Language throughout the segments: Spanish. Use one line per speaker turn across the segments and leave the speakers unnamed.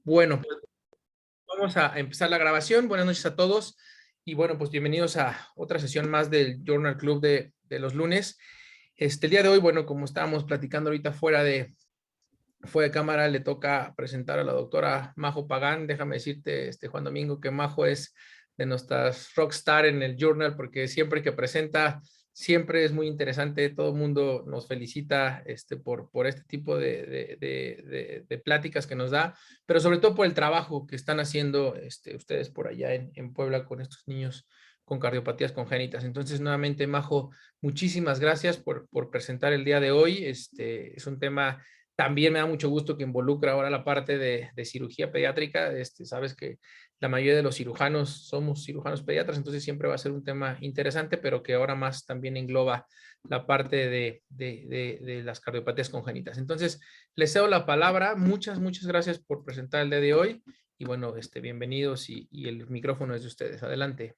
Bueno, pues vamos a empezar la grabación. Buenas noches a todos y bueno, pues bienvenidos a otra sesión más del Journal Club de los lunes. El día de hoy, bueno, como estábamos platicando ahorita fuera de cámara, le toca presentar a la doctora Majo Pagán. Déjame decirte, Juan Domingo, que Majo es de nuestras rockstar en el Journal porque siempre que presenta siempre es muy interesante. Todo el mundo nos felicita por este tipo de pláticas que nos da, pero sobre todo por el trabajo que están haciendo ustedes por allá en Puebla con estos niños con cardiopatías congénitas. Entonces, nuevamente, Majo, muchísimas gracias por presentar el día de hoy. Es un tema, también me da mucho gusto que involucra ahora la parte de cirugía pediátrica. Sabes que la mayoría de los cirujanos somos cirujanos pediatras, entonces siempre va a ser un tema interesante, pero que ahora más también engloba la parte de las cardiopatías congénitas. Entonces, les cedo la palabra. Muchas gracias por presentar el día de hoy. Y bueno, bienvenidos y el micrófono es de ustedes. Adelante.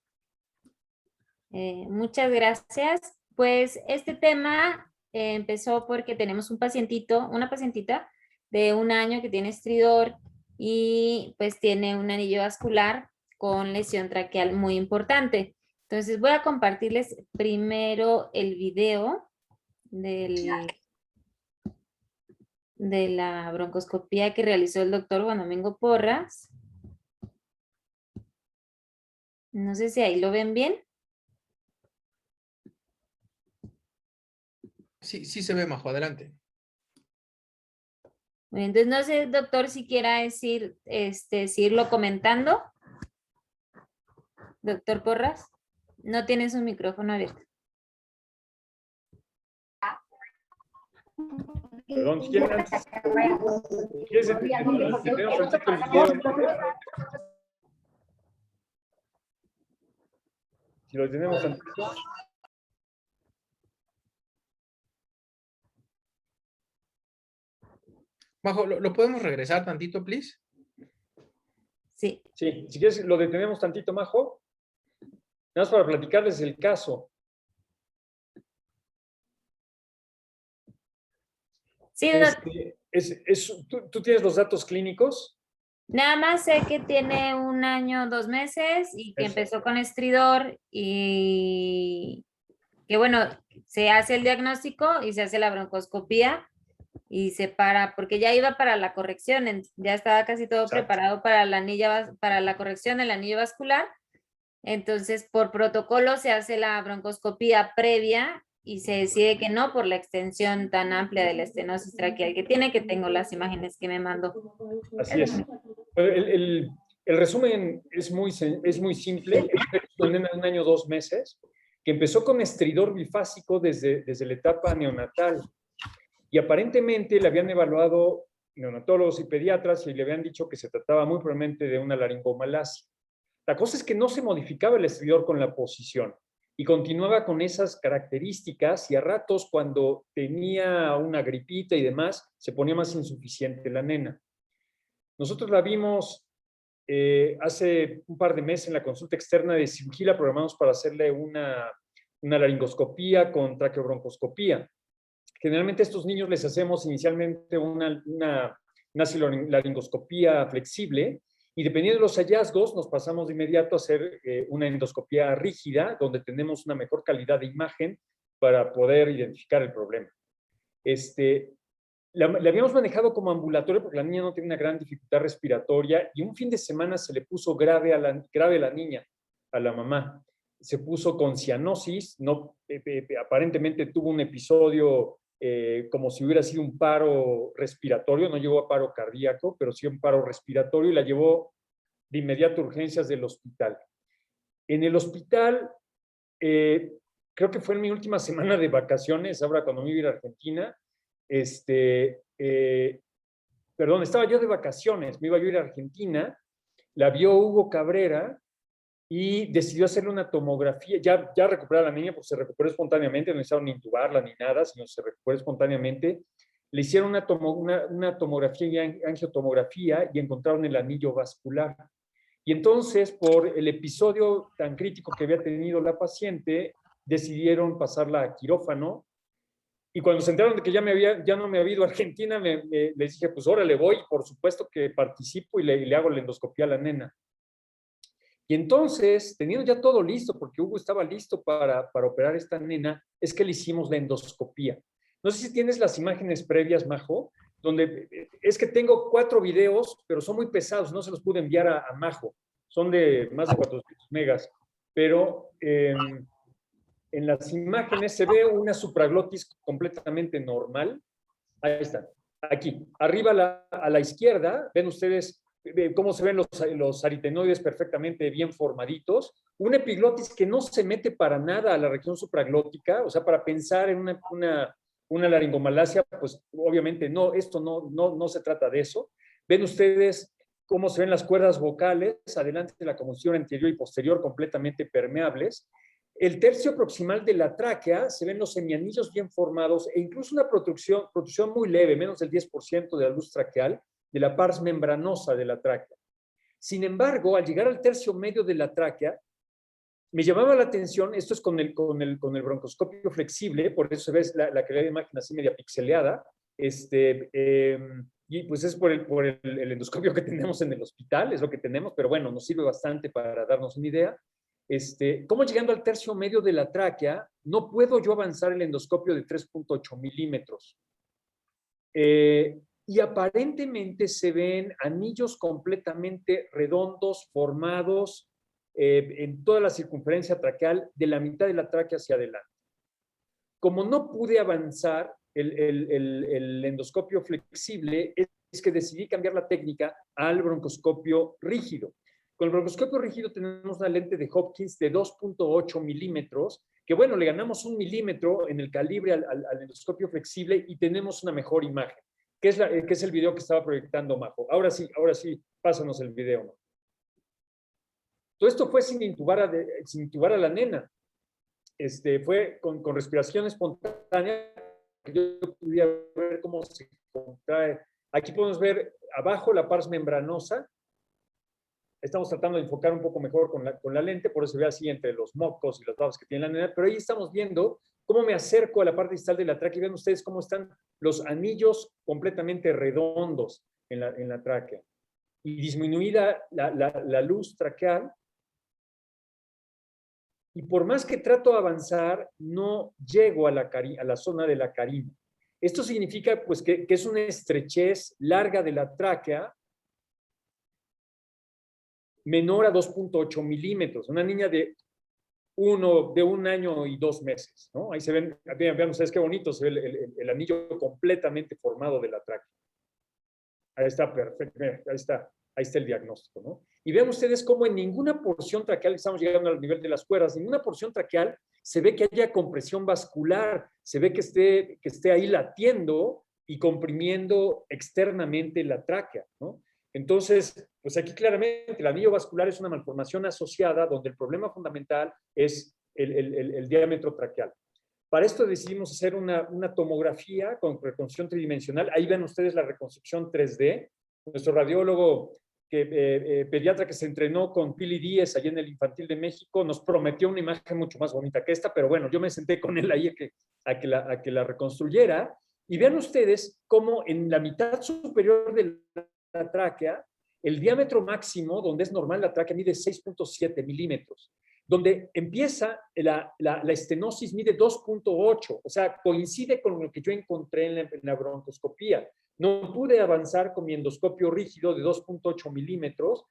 Muchas gracias. Pues este tema empezó porque tenemos una pacientita de 1 año que tiene estridor y pues tiene un anillo vascular con lesión traqueal muy importante. Entonces voy a compartirles primero el video de la broncoscopía que realizó el doctor Juan Domingo Porras. No sé si ahí lo ven bien.
Sí, sí se ve, Majo, adelante.
Entonces, no sé, doctor, si quiera decir, seguirlo comentando. Doctor Porras, no tiene su micrófono abierto.
Perdón, si quieren antes. Si lo tenemos antes.
Majo, ¿lo podemos regresar tantito, please?
Sí.
Sí, si quieres lo detenemos tantito, Majo. Nada más para platicarles el caso.
Sí,
¿Tú tienes los datos clínicos?
nada más sé que tiene 1 año, 2 meses y que empezó con estridor y que bueno, se hace el diagnóstico y se hace la broncoscopía y se para, porque ya iba para la corrección, ya estaba casi todo preparado para para la corrección del anillo vascular. Entonces, por protocolo se hace la broncoscopía previa y se decide que no por la extensión tan amplia de la estenosis traqueal que tiene, que tengo las imágenes que me mandó.
Así es. El resumen es muy simple. Es una nena de 1 año, 2 meses, que empezó con estridor bifásico desde la etapa neonatal. Y aparentemente le habían evaluado neonatólogos y pediatras y le habían dicho que se trataba muy probablemente de una laringomalacia. La cosa es que no se modificaba el estridor con la posición y continuaba con esas características y a ratos cuando tenía una gripita y demás se ponía más insuficiente la nena. Nosotros la vimos hace un par de meses en la consulta externa de cirugía, la programamos para hacerle una laringoscopía con traqueobroncoscopía. Generalmente a estos niños les hacemos inicialmente una laringoscopía flexible y dependiendo de los hallazgos nos pasamos de inmediato a hacer una endoscopía rígida donde tenemos una mejor calidad de imagen para poder identificar el problema. La habíamos manejado como ambulatorio porque la niña no tenía una gran dificultad respiratoria y un fin de semana se le puso grave a la niña, a la mamá. Se puso con cianosis, aparentemente tuvo un episodio como si hubiera sido un paro respiratorio, no llegó a paro cardíaco, pero sí un paro respiratorio y la llevó de inmediato a urgencias del hospital. En el hospital, creo que fue en mi última semana de vacaciones, ahora cuando me iba a ir a Argentina, estaba yo de vacaciones, me iba yo a ir a Argentina, la vio Hugo Cabrera y decidió hacerle una tomografía, ya recuperó a la niña porque se recuperó espontáneamente, no necesitaron ni intubarla ni nada, sino se recuperó espontáneamente. Le hicieron una tomografía y angiotomografía y encontraron el anillo vascular. Y entonces, por el episodio tan crítico que había tenido la paciente, decidieron pasarla a quirófano Y cuando se enteraron de que ya no me había ido a Argentina, les dije, pues órale, voy, por supuesto que participo y le hago la endoscopía a la nena. Y entonces, teniendo ya todo listo, porque Hugo estaba listo para operar a esta nena, es que le hicimos la endoscopía. No sé si tienes las imágenes previas, Majo, donde es que tengo 4 videos, pero son muy pesados, no se los pude enviar a Majo. Son de más de 400 megas. Pero en las imágenes se ve una supraglotis completamente normal. Ahí está. Aquí, arriba a la izquierda, ven ustedes cómo se ven los aritenoides perfectamente bien formaditos. Una epiglotis que no se mete para nada a la región supraglótica, o sea, para pensar en una laringomalacia, pues obviamente no, esto no se trata de eso. Ven ustedes cómo se ven las cuerdas vocales, adelante de la conmoción anterior y posterior completamente permeables. El tercio proximal de la tráquea se ven los semianillos bien formados e incluso una protrusión muy leve, menos del 10% de la luz traqueal, de la pars membranosa de la tráquea. Sin embargo, al llegar al tercio medio de la tráquea, me llamaba la atención, esto es con el broncoscopio flexible, por eso se ve la calidad de imagen así media pixeleada, y pues es por el endoscopio que tenemos en el hospital, es lo que tenemos, pero bueno, nos sirve bastante para darnos una idea. Como llegando al tercio medio de la tráquea, no puedo yo avanzar el endoscopio de 3.8 milímetros. Y aparentemente se ven anillos completamente redondos, formados en toda la circunferencia traqueal, de la mitad de la tráquea hacia adelante. Como no pude avanzar el endoscopio flexible, es que decidí cambiar la técnica al broncoscopio rígido. Con el broncoscopio rígido tenemos una lente de Hopkins de 2.8 milímetros, que bueno, le ganamos 1 milímetro en el calibre al endoscopio flexible y tenemos una mejor imagen, que es el video que estaba proyectando Majo. Ahora sí, pásanos el video, ¿no? Todo esto fue sin intubar a la nena. Fue con respiración espontánea. Yo podía ver cómo se contrae. Aquí podemos ver abajo la pars membranosa. Estamos tratando de enfocar un poco mejor con la lente, por eso se ve así entre los mocos y las babas que tiene la nena, pero ahí estamos viendo cómo me acerco a la parte distal de la tráquea y ven ustedes cómo están los anillos completamente redondos en la tráquea. Y disminuida la luz traqueal, y por más que trato de avanzar, no llego a la zona de la carina. Esto significa pues, que es una estrechez larga de la tráquea menor a 2.8 milímetros. Una niña de 1 año y 2 meses, ¿no? Ahí se ven, vean ustedes qué bonito, se ve el anillo completamente formado de la tráquea. Ahí está, perfecto, ahí está el diagnóstico, ¿no? Y vean ustedes cómo en ninguna porción traqueal, estamos llegando al nivel de las cuerdas, en ninguna porción traqueal se ve que haya compresión vascular, se ve que esté ahí latiendo y comprimiendo externamente la tráquea, ¿no? Entonces, pues aquí claramente el anillo vascular es una malformación asociada donde el problema fundamental es el diámetro traqueal. Para esto decidimos hacer una tomografía con reconstrucción tridimensional. Ahí ven ustedes la reconstrucción 3D. Nuestro radiólogo pediatra que se entrenó con Pili Díez allá en el Infantil de México nos prometió una imagen mucho más bonita que esta, pero bueno, yo me senté con él ahí a que la reconstruyera. Y vean ustedes cómo en la mitad superior de la tráquea, el diámetro máximo, donde es normal la tráquea, mide 6.7 milímetros. Donde empieza la estenosis mide 2.8, o sea, coincide con lo que yo encontré en la broncoscopía. No pude avanzar con mi endoscopio rígido de 2.8 milímetros,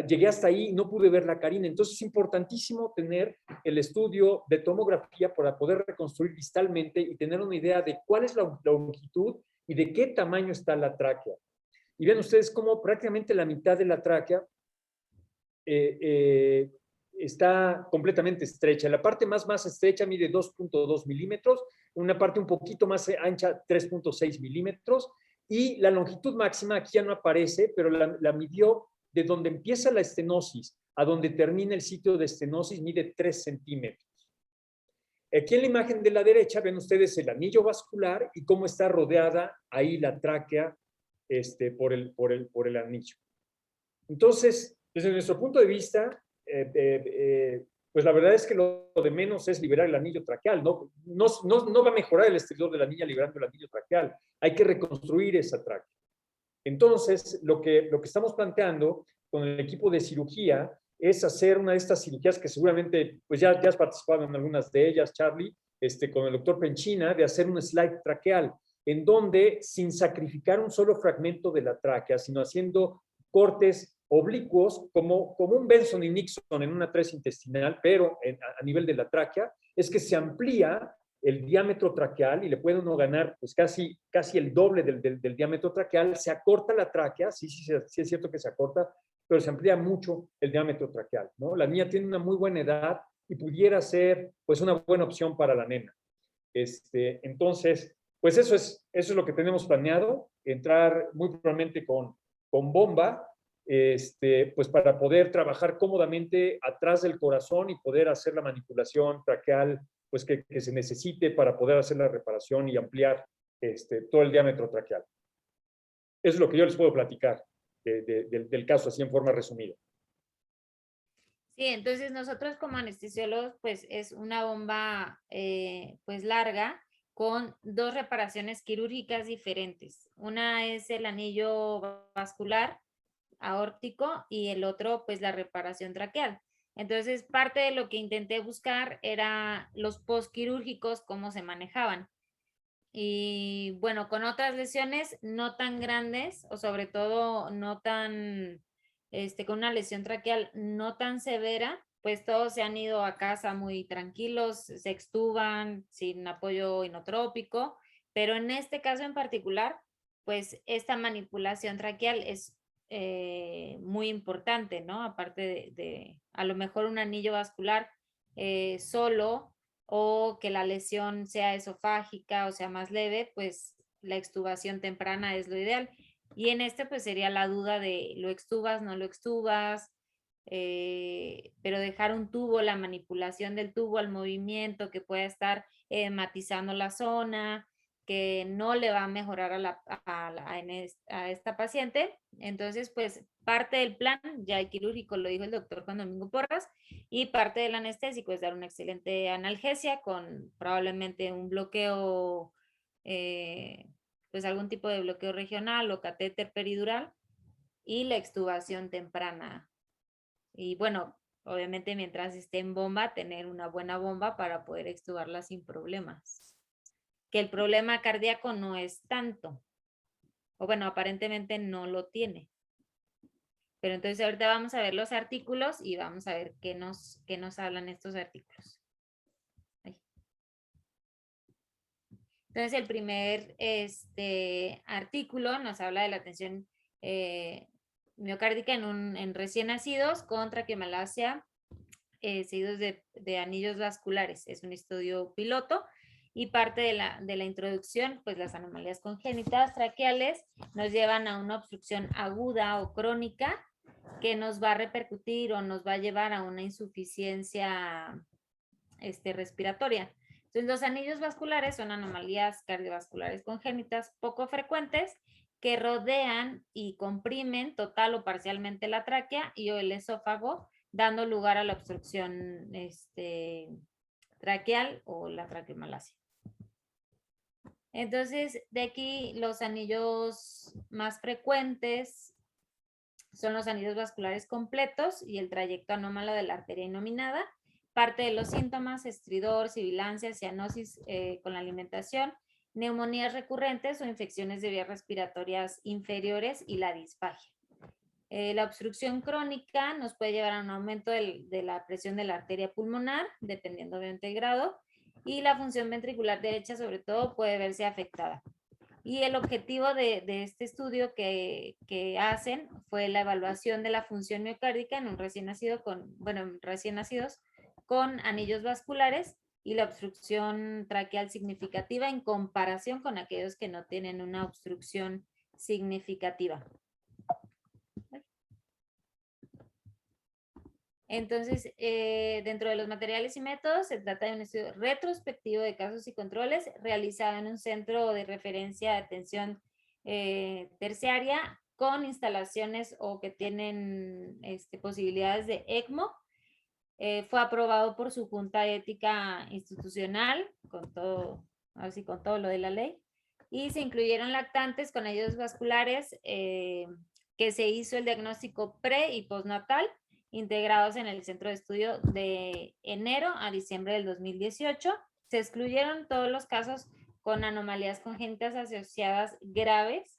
llegué hasta ahí y no pude ver la carina. Entonces es importantísimo tener el estudio de tomografía para poder reconstruir distalmente y tener una idea de cuál es la longitud y de qué tamaño está la tráquea. Y vean ustedes cómo prácticamente la mitad de la tráquea está completamente estrecha. La parte más estrecha mide 2.2 milímetros, una parte un poquito más ancha, 3.6 milímetros, y la longitud máxima aquí ya no aparece, pero la midió de donde empieza la estenosis a donde termina el sitio de estenosis, mide 3 centímetros. Aquí en la imagen de la derecha ven ustedes el anillo vascular y cómo está rodeada ahí la tráquea por el anillo. Entonces, desde nuestro punto de vista, pues la verdad es que lo de menos es liberar el anillo traqueal. No va a mejorar el estridor de la niña liberando el anillo traqueal. Hay que reconstruir esa tráquea. Entonces, lo que estamos planteando con el equipo de cirugía es hacer una de estas cirugías que seguramente, pues ya has participado en algunas de ellas, Charlie, con el doctor Penchina, de hacer un slide traqueal, en donde sin sacrificar un solo fragmento de la tráquea, sino haciendo cortes oblicuos, como un Benson y Nixon en una tres intestinal, pero a nivel de la tráquea, es que se amplía el diámetro traqueal y le puede uno ganar pues casi el doble del diámetro traqueal, se acorta la tráquea, sí es cierto que se acorta, pero se amplía mucho el diámetro traqueal, ¿no? La niña tiene una muy buena edad y pudiera ser pues una buena opción para la nena. Entonces, pues eso es lo que tenemos planeado, entrar muy probablemente con bomba, pues para poder trabajar cómodamente atrás del corazón y poder hacer la manipulación traqueal pues que se necesite para poder hacer la reparación y ampliar todo el diámetro traqueal. Eso es lo que yo les puedo platicar del caso así en forma resumida.
Sí, entonces nosotros como anestesiólogos, pues es una bomba pues larga con dos reparaciones quirúrgicas diferentes. Una es el anillo vascular aórtico y el otro pues la reparación traqueal. Entonces parte de lo que intenté buscar era los postquirúrgicos, cómo se manejaban. Y bueno, con otras lesiones no tan grandes o sobre todo no tan, con una lesión traqueal no tan severa, pues todos se han ido a casa muy tranquilos, se extuban sin apoyo inotrópico, pero en este caso en particular, pues esta manipulación traqueal es muy importante, ¿no? Aparte de a lo mejor un anillo vascular solo o que la lesión sea esofágica o sea más leve, pues la extubación temprana es lo ideal. Y en este pues sería la duda de lo extubas, no lo extubas, pero dejar un tubo, la manipulación del tubo al movimiento que pueda estar matizando la zona, que no le va a mejorar a esta paciente. Entonces, pues parte del plan, ya el quirúrgico lo dijo el doctor Juan Domingo Porras, y parte del anestésico es dar una excelente analgesia con probablemente un bloqueo, pues algún tipo de bloqueo regional o catéter peridural y la extubación temprana. Y bueno, obviamente mientras esté en bomba, tener una buena bomba para poder extubarla sin problemas. Que el problema cardíaco no es tanto, o bueno, aparentemente no lo tiene. Pero entonces ahorita vamos a ver los artículos y vamos a ver qué nos hablan estos artículos. Entonces el primer artículo nos habla de la atención miocárdica en recién nacidos con traqueomalacia seguidos de anillos vasculares. Es un estudio piloto y parte de la introducción, pues las anomalías congénitas traqueales nos llevan a una obstrucción aguda o crónica que nos va a repercutir o nos va a llevar a una insuficiencia respiratoria. Entonces, los anillos vasculares son anomalías cardiovasculares congénitas poco frecuentes que rodean y comprimen total o parcialmente la tráquea y o el esófago, dando lugar a la obstrucción traqueal o la traqueomalacia. Entonces, de aquí los anillos más frecuentes son los anillos vasculares completos y el trayecto anómalo de la arteria inominada. Parte de los síntomas, estridor, sibilancia, cianosis con la alimentación, neumonías recurrentes o infecciones de vías respiratorias inferiores y la disfagia. La obstrucción crónica nos puede llevar a un aumento de la presión de la arteria pulmonar, dependiendo obviamente del grado, y la función ventricular derecha sobre todo puede verse afectada. Y el objetivo de este estudio que hacen fue la evaluación de la función miocárdica en un recién nacido recién nacidos con anillos vasculares y la obstrucción traqueal significativa en comparación con aquellos que no tienen una obstrucción significativa. Entonces, dentro de los materiales y métodos, se trata de un estudio retrospectivo de casos y controles realizado en un centro de referencia de atención terciaria con instalaciones o que tienen posibilidades de ECMO fue aprobado por su Junta Ética Institucional, así con todo lo de la ley, y se incluyeron lactantes con anillos vasculares, que se hizo el diagnóstico pre y postnatal, integrados en el centro de estudio de enero a diciembre del 2018. Se excluyeron todos los casos con anomalías congénitas asociadas graves,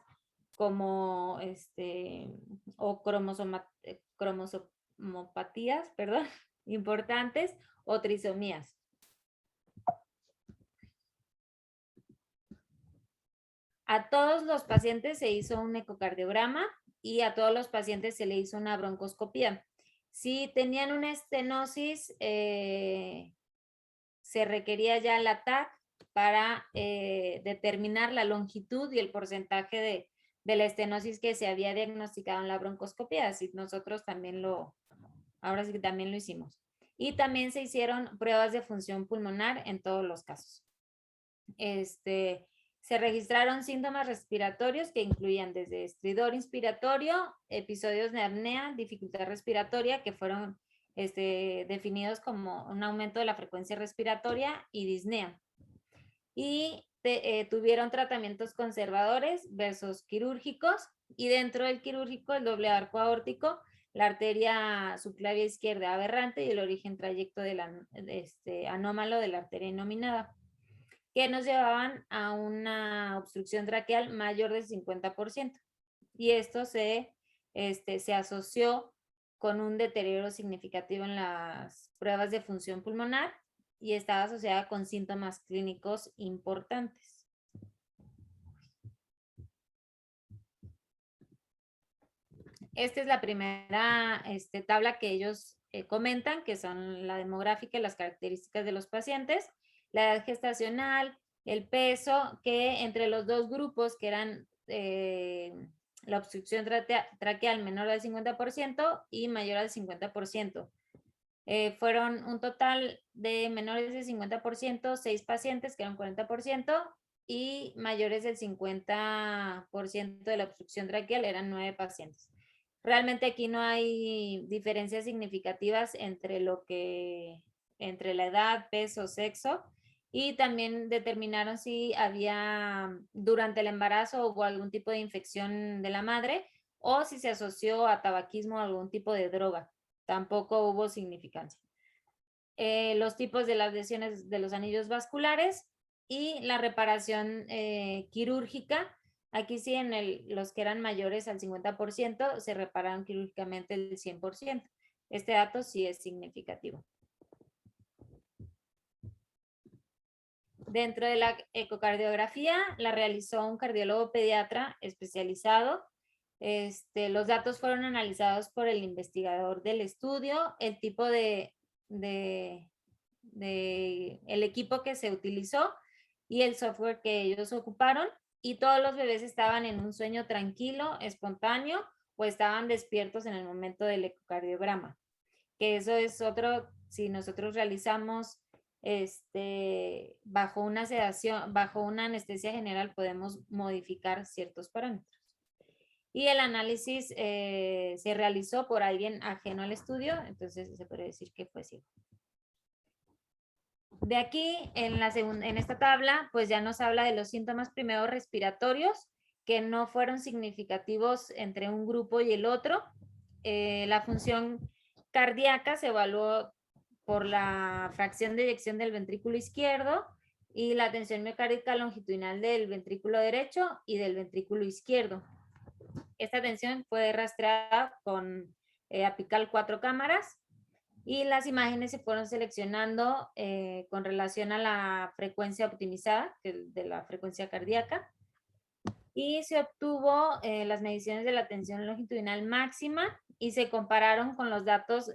como o cromosomopatías, perdón, importantes, o trisomías. A todos los pacientes se hizo un ecocardiograma y a todos los pacientes se le hizo una broncoscopía. Si tenían una estenosis, se requería ya la TAC para determinar la longitud y el porcentaje de la estenosis que se había diagnosticado en la broncoscopía. Así nosotros también ahora sí que también lo hicimos. Y también se hicieron pruebas de función pulmonar en todos los casos. Se registraron síntomas respiratorios que incluían desde estridor inspiratorio, episodios de apnea, dificultad respiratoria, que fueron definidos como un aumento de la frecuencia respiratoria, y disnea. Y tuvieron tratamientos conservadores versus quirúrgicos, y dentro del quirúrgico el doble arco aórtico, la arteria subclavia izquierda aberrante y el origen trayecto anómalo de la arteria inominada, que nos llevaban a una obstrucción traqueal mayor del 50%. Y esto se asoció con un deterioro significativo en las pruebas de función pulmonar y estaba asociada con síntomas clínicos importantes. Esta es la primera tabla que ellos comentan, que son la demográfica y las características de los pacientes, la edad gestacional, el peso, que entre los dos grupos, que eran la obstrucción traqueal menor al 50% y mayor al 50%. Fueron un total de menores del 50%, 6 pacientes, que eran 40%, y mayores del 50% de la obstrucción traqueal, eran 9 pacientes. Realmente aquí no hay diferencias significativas entre la edad, peso, sexo, y también determinaron si había durante el embarazo hubo algún tipo de infección de la madre o si se asoció a tabaquismo o algún tipo de droga. Tampoco hubo significancia. Los tipos de las lesiones de los anillos vasculares y la reparación quirúrgica. Aquí sí, los que eran mayores al 50% se repararon quirúrgicamente el 100%. Este dato sí es significativo. Dentro de la ecocardiografía la realizó un cardiólogo pediatra especializado. Los datos fueron analizados por el investigador del estudio, el tipo el equipo que se utilizó y el software que ellos ocuparon, y todos los bebés estaban en un sueño tranquilo, espontáneo, o estaban despiertos en el momento del ecocardiograma. Que eso es otro, si nosotros realizamos bajo una sedación, bajo una anestesia general, podemos modificar ciertos parámetros. Y el análisis se realizó por alguien ajeno al estudio, entonces se puede decir que fue ciego. De aquí, en esta tabla, pues ya nos habla de los síntomas primero respiratorios, que no fueron significativos entre un grupo y el otro. La función cardíaca se evaluó por la fracción de eyección del ventrículo izquierdo y la tensión miocárdica longitudinal del ventrículo derecho y del ventrículo izquierdo. Esta tensión fue rastreada con apical 4 cámaras, y las imágenes se fueron seleccionando con relación a la frecuencia optimizada de la frecuencia cardíaca, y se obtuvo las mediciones de la tensión longitudinal máxima y se compararon con los datos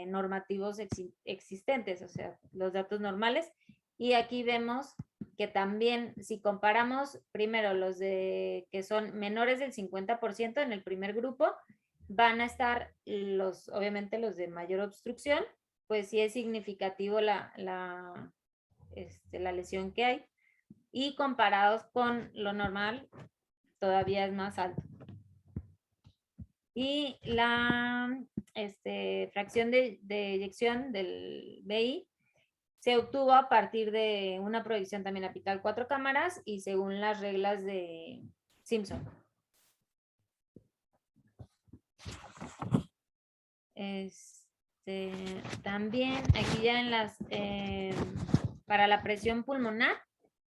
normativos existentes, o sea, los datos normales. Y aquí vemos que también, si comparamos primero los que son menores del 50% en el primer grupo, van a estar obviamente los de mayor obstrucción, pues sí es significativo la lesión que hay, y comparados con lo normal todavía es más alto. Y fracción de eyección del BI se obtuvo a partir de una proyección también apical 4 cámaras y según las reglas de Simpson. También aquí ya en para la presión pulmonar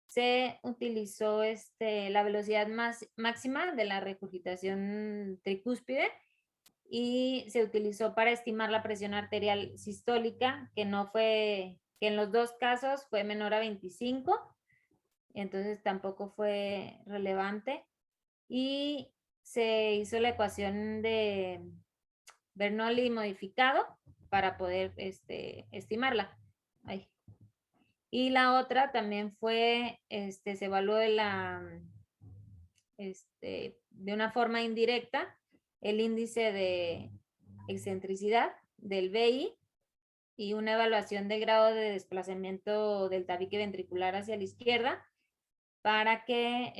se utilizó la velocidad máxima de la regurgitación tricúspide y se utilizó para estimar la presión arterial sistólica, que en los dos casos fue menor a 25, entonces tampoco fue relevante. Y se hizo la ecuación de Bernoulli modificado para poder estimarla. Ay. Y la otra también fue, se evaluó de una forma indirecta el índice de excentricidad del BI y una evaluación del grado de desplazamiento del tabique ventricular hacia la izquierda para que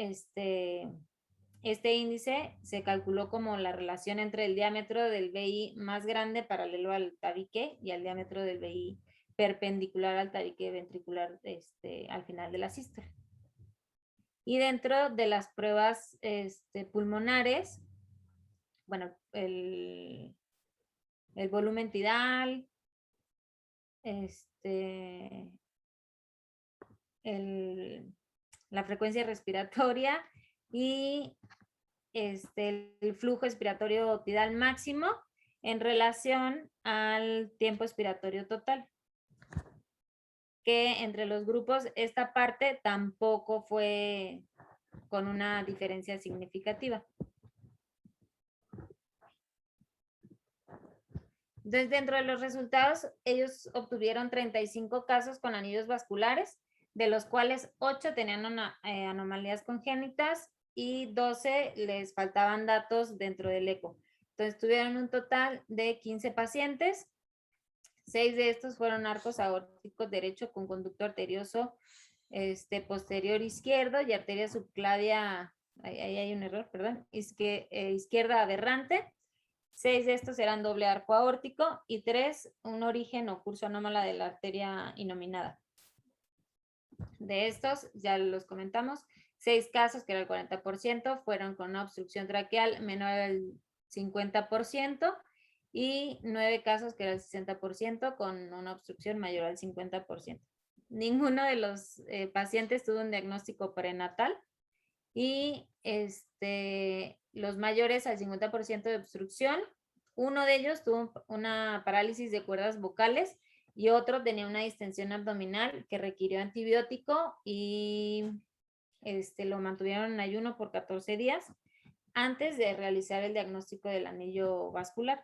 este índice se calculó como la relación entre el diámetro del BI más grande paralelo al tabique y al diámetro del BI perpendicular al tabique ventricular al final de la sístole. Y dentro de las pruebas pulmonares, bueno, el volumen tidal, la frecuencia respiratoria y el flujo expiratorio tidal máximo en relación al tiempo expiratorio total. Que entre los grupos esta parte tampoco fue con una diferencia significativa. Entonces, dentro de los resultados, ellos obtuvieron 35 casos con anillos vasculares, de los cuales 8 tenían anomalías congénitas y 12 les faltaban datos dentro del eco. Entonces, tuvieron un total de 15 pacientes. 6 de estos fueron arcos aórticos derecho con conducto arterioso posterior izquierdo y arteria subclavia, ahí hay un error, perdón, izquierda aberrante. 6 de estos eran doble arco aórtico y 3 un origen o curso anómala de la arteria inominada. De estos, ya los comentamos, 6 casos, que era el 40%, fueron con una obstrucción traqueal menor al 50%, y 9 casos, que era el 60%, con una obstrucción mayor al 50%. Ninguno de los pacientes tuvo un diagnóstico prenatal y los mayores al 50% de obstrucción. Uno de ellos tuvo una parálisis de cuerdas vocales y otro tenía una distensión abdominal que requirió antibiótico y lo mantuvieron en ayuno por 14 días antes de realizar el diagnóstico del anillo vascular.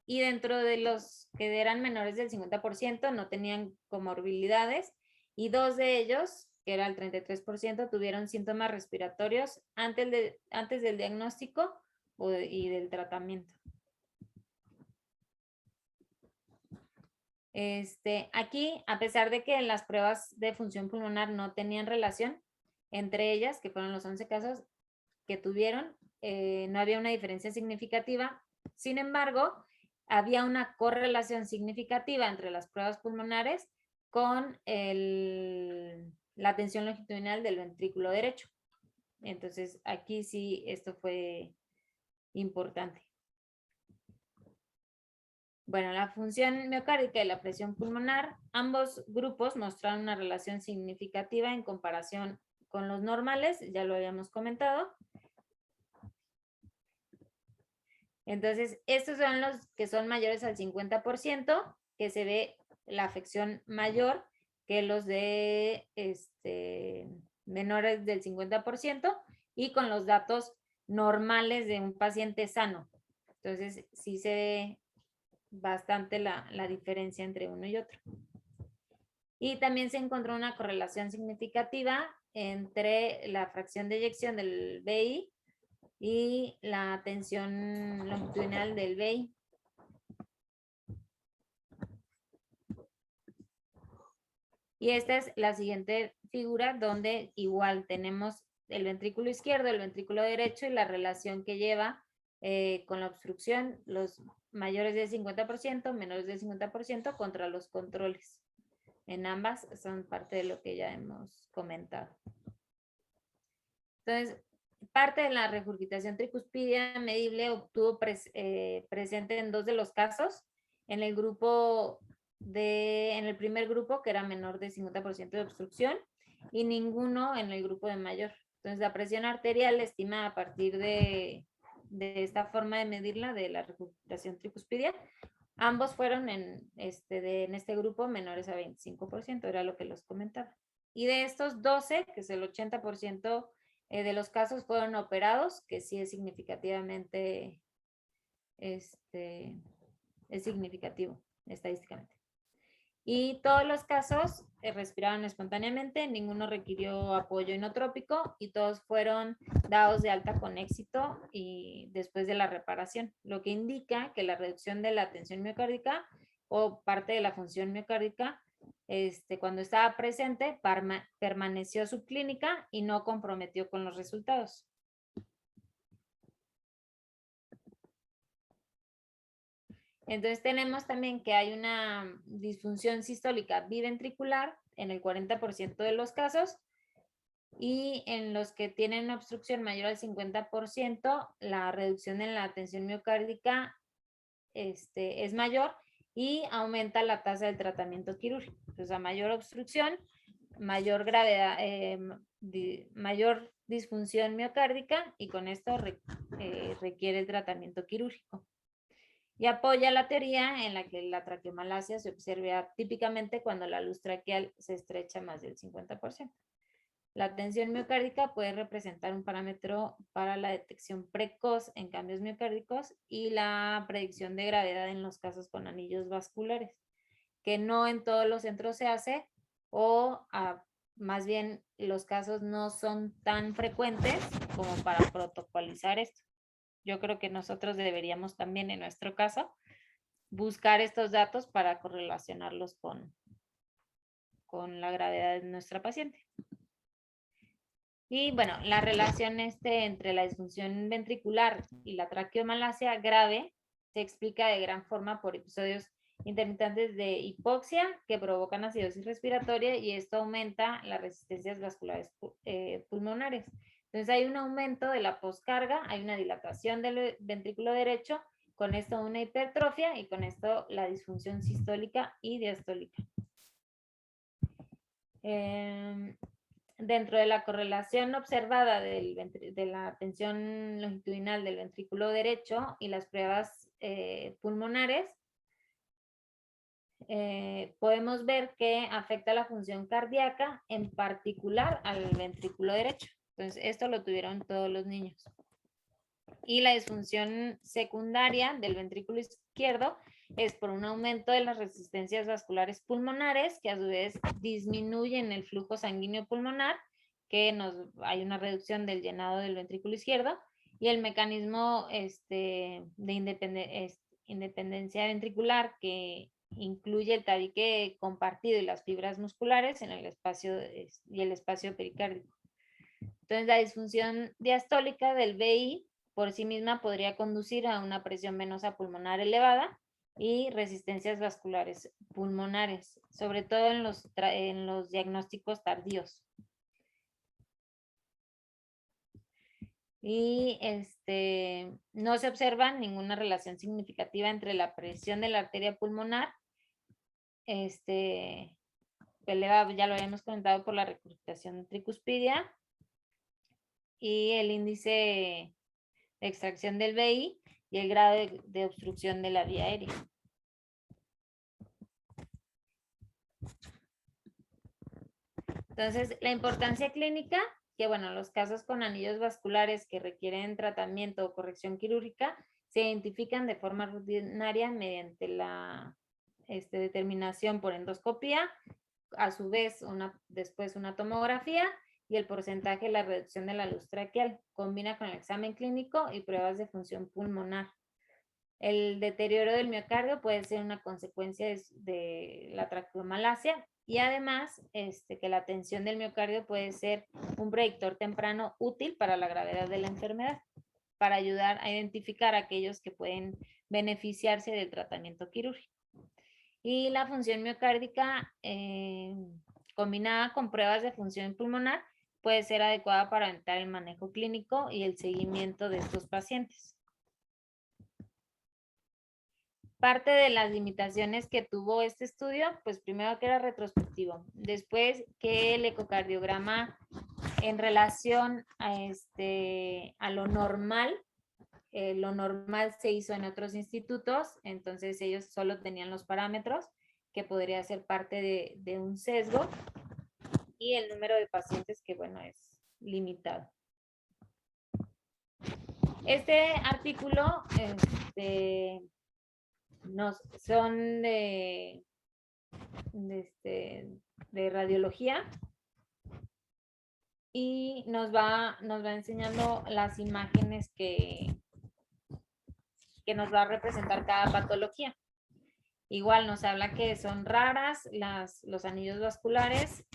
Y dentro de los que eran menores del 50% no tenían comorbilidades y 2 de ellos, que era el 33%, tuvieron síntomas respiratorios antes del diagnóstico y del tratamiento. Aquí, a pesar de que en las pruebas de función pulmonar no tenían relación entre ellas, que fueron los 11 casos que tuvieron, no había una diferencia significativa. Sin embargo, había una correlación significativa entre las pruebas pulmonares con la tensión longitudinal del ventrículo derecho. Entonces, aquí sí, esto fue importante. Bueno, la función miocárdica y la presión pulmonar, ambos grupos mostraron una relación significativa en comparación con los normales, ya lo habíamos comentado. Entonces, estos son los que son mayores al 50%, que se ve la afección mayor que los de menores del 50% y con los datos normales de un paciente sano. Entonces, sí se ve bastante la diferencia entre uno y otro. Y también se encontró una correlación significativa entre la fracción de eyección del BI y la tensión longitudinal del BI. Y esta es la siguiente figura donde igual tenemos el ventrículo izquierdo, el ventrículo derecho y la relación que lleva con la obstrucción. Los mayores del 50%, menores del 50% contra los controles. En ambas son parte de lo que ya hemos comentado. Entonces, parte de la regurgitación tricuspidia medible obtuvo presente en 2 de los casos, en el primer grupo, que era menor de 50% de obstrucción, y ninguno en el grupo de mayor. Entonces, la presión arterial estimada a partir de esta forma de medirla, de la regurgitación tricuspidia, ambos fueron en este grupo menores a 25%, era lo que los comentaba. Y de estos 12, que es el 80% de los casos, fueron operados, que sí es significativamente, es significativo estadísticamente. Y todos los casos respiraron espontáneamente, ninguno requirió apoyo inotrópico y todos fueron dados de alta con éxito y después de la reparación, lo que indica que la reducción de la tensión miocárdica o parte de la función miocárdica, cuando estaba presente, permaneció subclínica y no comprometió con los resultados. Entonces tenemos también que hay una disfunción sistólica biventricular en el 40% de los casos, y en los que tienen una obstrucción mayor al 50%, la reducción en la tensión miocárdica es mayor y aumenta la tasa del tratamiento quirúrgico. Entonces, a mayor obstrucción, mayor gravedad, mayor disfunción miocárdica, y con esto requiere el tratamiento quirúrgico. Y apoya la teoría en la que la traqueomalacia se observa típicamente cuando la luz traqueal se estrecha más del 50%. La tensión miocárdica puede representar un parámetro para la detección precoz en cambios miocárdicos y la predicción de gravedad en los casos con anillos vasculares, que no en todos los centros se hace, o más bien los casos no son tan frecuentes como para protocolizar esto. Yo creo que nosotros deberíamos también, en nuestro caso, buscar estos datos para correlacionarlos con la gravedad de nuestra paciente. Y bueno, la relación entre la disfunción ventricular y la traqueomalacia grave se explica de gran forma por episodios intermitentes de hipoxia que provocan acidosis respiratoria, y esto aumenta las resistencias vasculares pulmonares. Entonces hay un aumento de la poscarga, hay una dilatación del ventrículo derecho, con esto una hipertrofia y con esto la disfunción sistólica y diastólica. Dentro de la correlación observada de la tensión longitudinal del ventrículo derecho y las pruebas pulmonares, podemos ver que afecta la función cardíaca, en particular al ventrículo derecho. Entonces, esto lo tuvieron todos los niños. Y la disfunción secundaria del ventrículo izquierdo es por un aumento de las resistencias vasculares pulmonares, que a su vez disminuyen el flujo sanguíneo pulmonar, que hay una reducción del llenado del ventrículo izquierdo, y el mecanismo de independencia ventricular, que incluye el tabique compartido y las fibras musculares en el espacio y el espacio pericárdico. Entonces, la disfunción diastólica del VI por sí misma podría conducir a una presión venosa pulmonar elevada y resistencias vasculares pulmonares, sobre todo en los diagnósticos tardíos. Y no se observa ninguna relación significativa entre la presión de la arteria pulmonar, elevada, ya lo habíamos comentado, por la regurgitación tricuspidia, y el índice de extracción del VI y el grado de obstrucción de la vía aérea. Entonces, la importancia clínica, que bueno, los casos con anillos vasculares que requieren tratamiento o corrección quirúrgica se identifican de forma rutinaria mediante la determinación por endoscopía, a su vez después una tomografía, y el porcentaje de la reducción de la luz traqueal combina con el examen clínico y pruebas de función pulmonar. El deterioro del miocardio puede ser una consecuencia de la traqueomalacia, y además que la tensión del miocardio puede ser un predictor temprano útil para la gravedad de la enfermedad, para ayudar a identificar a aquellos que pueden beneficiarse del tratamiento quirúrgico. Y la función miocárdica combinada con pruebas de función pulmonar puede ser adecuada para orientar el manejo clínico y el seguimiento de estos pacientes. Parte de las limitaciones que tuvo este estudio, pues primero que era retrospectivo, después que el ecocardiograma en relación a lo normal se hizo en otros institutos, entonces ellos solo tenían los parámetros, que podría ser parte de un sesgo, y el número de pacientes que, bueno, es limitado. Este artículo son de radiología y nos va enseñando las imágenes que nos va a representar cada patología. Igual nos habla que son raras los anillos vasculares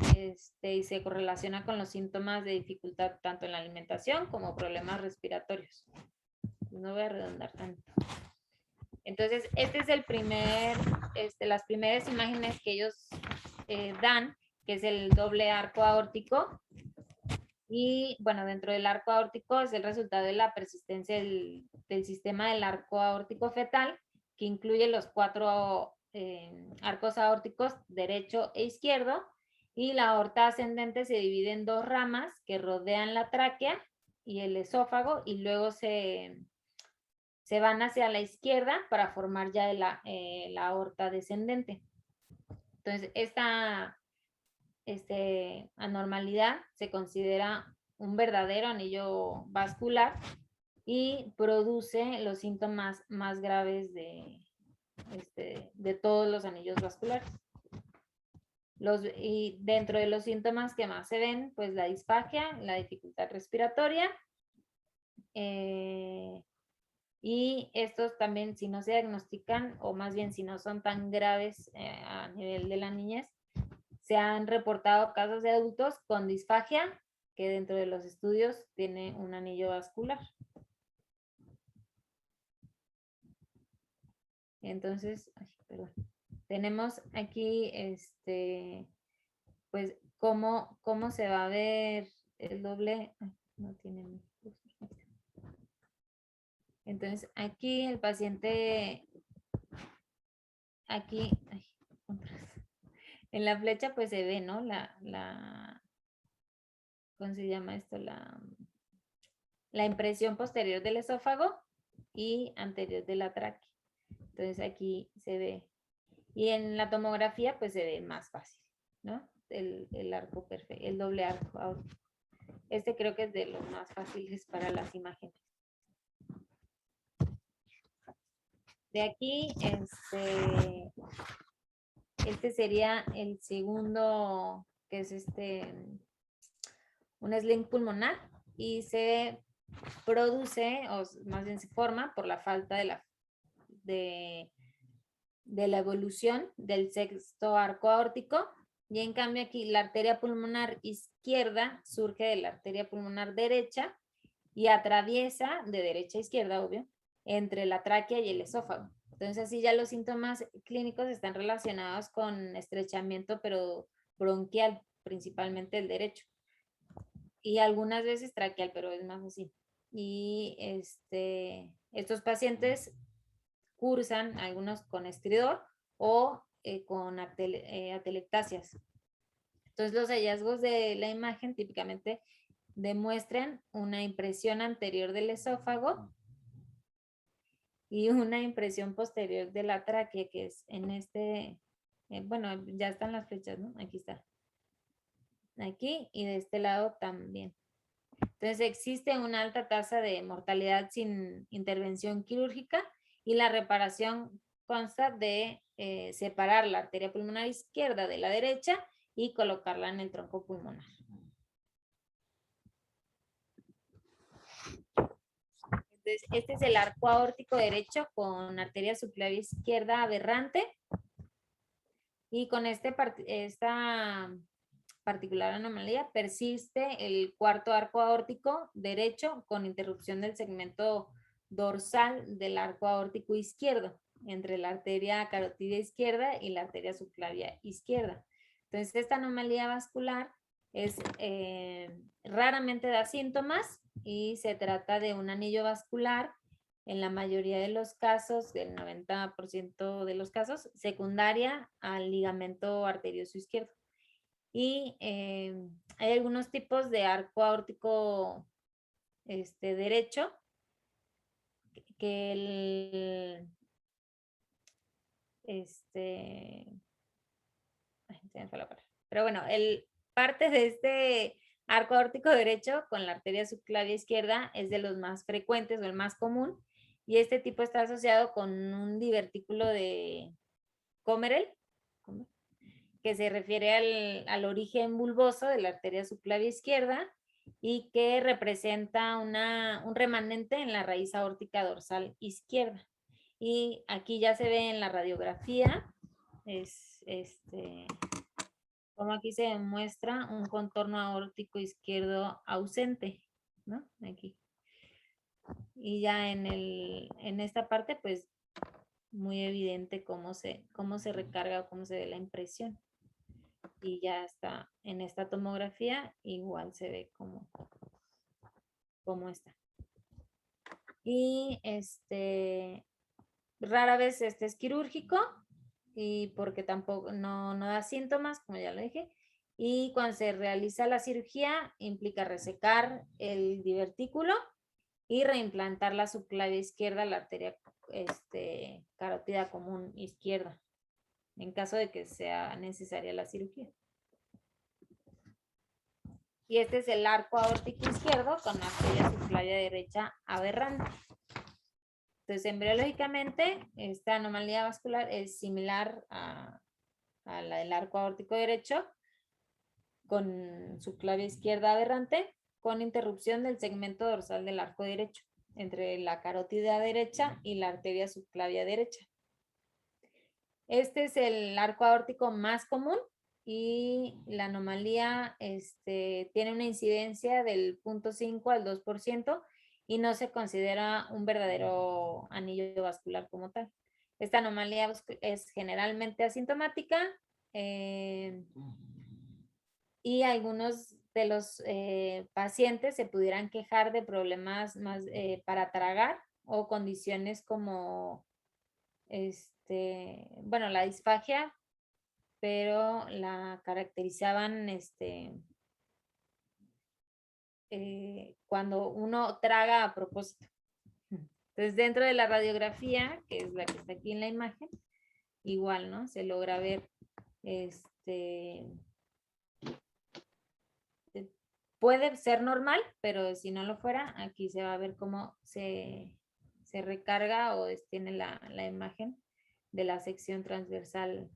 y se correlaciona con los síntomas de dificultad tanto en la alimentación como problemas respiratorios. No voy a redondar tanto. Entonces, este es el las primeras imágenes que ellos dan, que es el doble arco aórtico. Y bueno, dentro del arco aórtico es el resultado de la persistencia del sistema del arco aórtico fetal, que incluye los 4 arcos aórticos, derecho e izquierdo, y la aorta ascendente se divide en 2 ramas que rodean la tráquea y el esófago, y luego se van hacia la izquierda para formar ya la aorta descendente. Entonces, esta anormalidad se considera un verdadero anillo vascular y produce los síntomas más graves de todos los anillos vasculares. Y dentro de los síntomas que más se ven, pues la disfagia, la dificultad respiratoria, y estos también, si no se diagnostican, o más bien si no son tan graves a nivel de la niñez, se han reportado casos de adultos con disfagia, que dentro de los estudios tiene un anillo vascular. Entonces, tenemos aquí, pues, cómo se va a ver el doble. No tiene. Entonces, aquí el paciente, aquí, en la flecha, pues se ve, ¿no? ¿Cómo se llama esto? La impresión posterior del esófago y anterior de la tráquea. Entonces aquí se ve. Y en la tomografía, pues se ve más fácil, ¿no? El arco perfecto, el doble arco aórtico. Creo que es de los más fáciles para las imágenes. De aquí, sería el segundo, que es un sling pulmonar, y se produce, o más bien se forma por la falta de la evolución del sexto arco aórtico, y en cambio aquí la arteria pulmonar izquierda surge de la arteria pulmonar derecha y atraviesa de derecha a izquierda, obvio, entre la tráquea y el esófago. Entonces así ya los síntomas clínicos están relacionados con estrechamiento, pero bronquial, principalmente el derecho, y algunas veces traqueal, pero es más así. Y estos pacientes cursan algunos con estridor o con atelectasias. Entonces los hallazgos de la imagen típicamente demuestran una impresión anterior del esófago y una impresión posterior de la tráquea, que es en bueno, ya están las flechas, ¿no? Aquí está. Aquí y de este lado también. Entonces existe una alta tasa de mortalidad sin intervención quirúrgica, y la reparación consta de separar la arteria pulmonar izquierda de la derecha y colocarla en el tronco pulmonar. Entonces, este es el arco aórtico derecho con arteria subclavia izquierda aberrante, y con esta particular anomalía persiste el cuarto arco aórtico derecho con interrupción del segmento dorsal del arco aórtico izquierdo, entre la arteria carotidia izquierda y la arteria subclavia izquierda. Entonces, esta anomalía vascular es raramente da síntomas y se trata de un anillo vascular, en la mayoría de los casos, del 90% de los casos, secundaria al ligamento arterioso izquierdo. Y hay algunos tipos de arco aórtico derecho que se me fue la palabra. Pero bueno, parte de este arco aórtico derecho con la arteria subclavia izquierda es de los más frecuentes o el más común, y este tipo está asociado con un divertículo de Commerell, que se refiere al origen bulboso de la arteria subclavia izquierda y que representa un remanente en la raíz aórtica dorsal izquierda. Y aquí ya se ve en la radiografía, como aquí se demuestra un contorno aórtico izquierdo ausente, ¿no? Aquí. Y ya en esta parte, pues, muy evidente cómo se recarga o cómo se ve la impresión. Y ya está en esta tomografía, igual se ve cómo está. Y rara vez es quirúrgico, y porque tampoco no da síntomas, como ya lo dije. Y cuando se realiza la cirugía, implica resecar el divertículo y reimplantar la subclavia izquierda, la arteria carótida común izquierda, en caso de que sea necesaria la cirugía. Y este es el arco aórtico izquierdo con la arteria subclavia derecha aberrante. Entonces, embriológicamente, esta anomalía vascular es similar a la del arco aórtico derecho, con subclavia izquierda aberrante, con interrupción del segmento dorsal del arco derecho, entre la carótida derecha y la arteria subclavia derecha. Este es el arco aórtico más común, y la anomalía tiene una incidencia del 0.5 al 2%, y no se considera un verdadero anillo vascular como tal. Esta anomalía es generalmente asintomática, y algunos de los pacientes se pudieran quejar de problemas más para tragar, o condiciones como bueno, la disfagia, pero la caracterizaban cuando uno traga a propósito. Entonces, dentro de la radiografía, que es la que está aquí en la imagen, igual, ¿no? Se logra ver puede ser normal, pero si no lo fuera, aquí se va a ver cómo se recarga, o tiene la imagen de la sección transversal,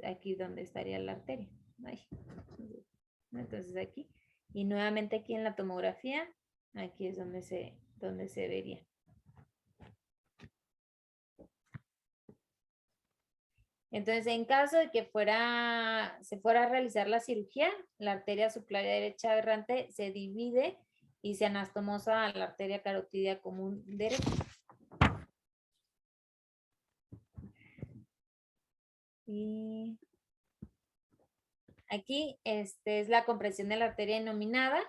aquí donde estaría la arteria. Ahí. Entonces aquí, y nuevamente aquí en la tomografía, aquí es donde se vería. Entonces, en caso de que se fuera a realizar la cirugía, la arteria subclavia derecha aberrante se divide y se anastomosa a la arteria carotidia común derecha. Y aquí es la compresión de la arteria inominada,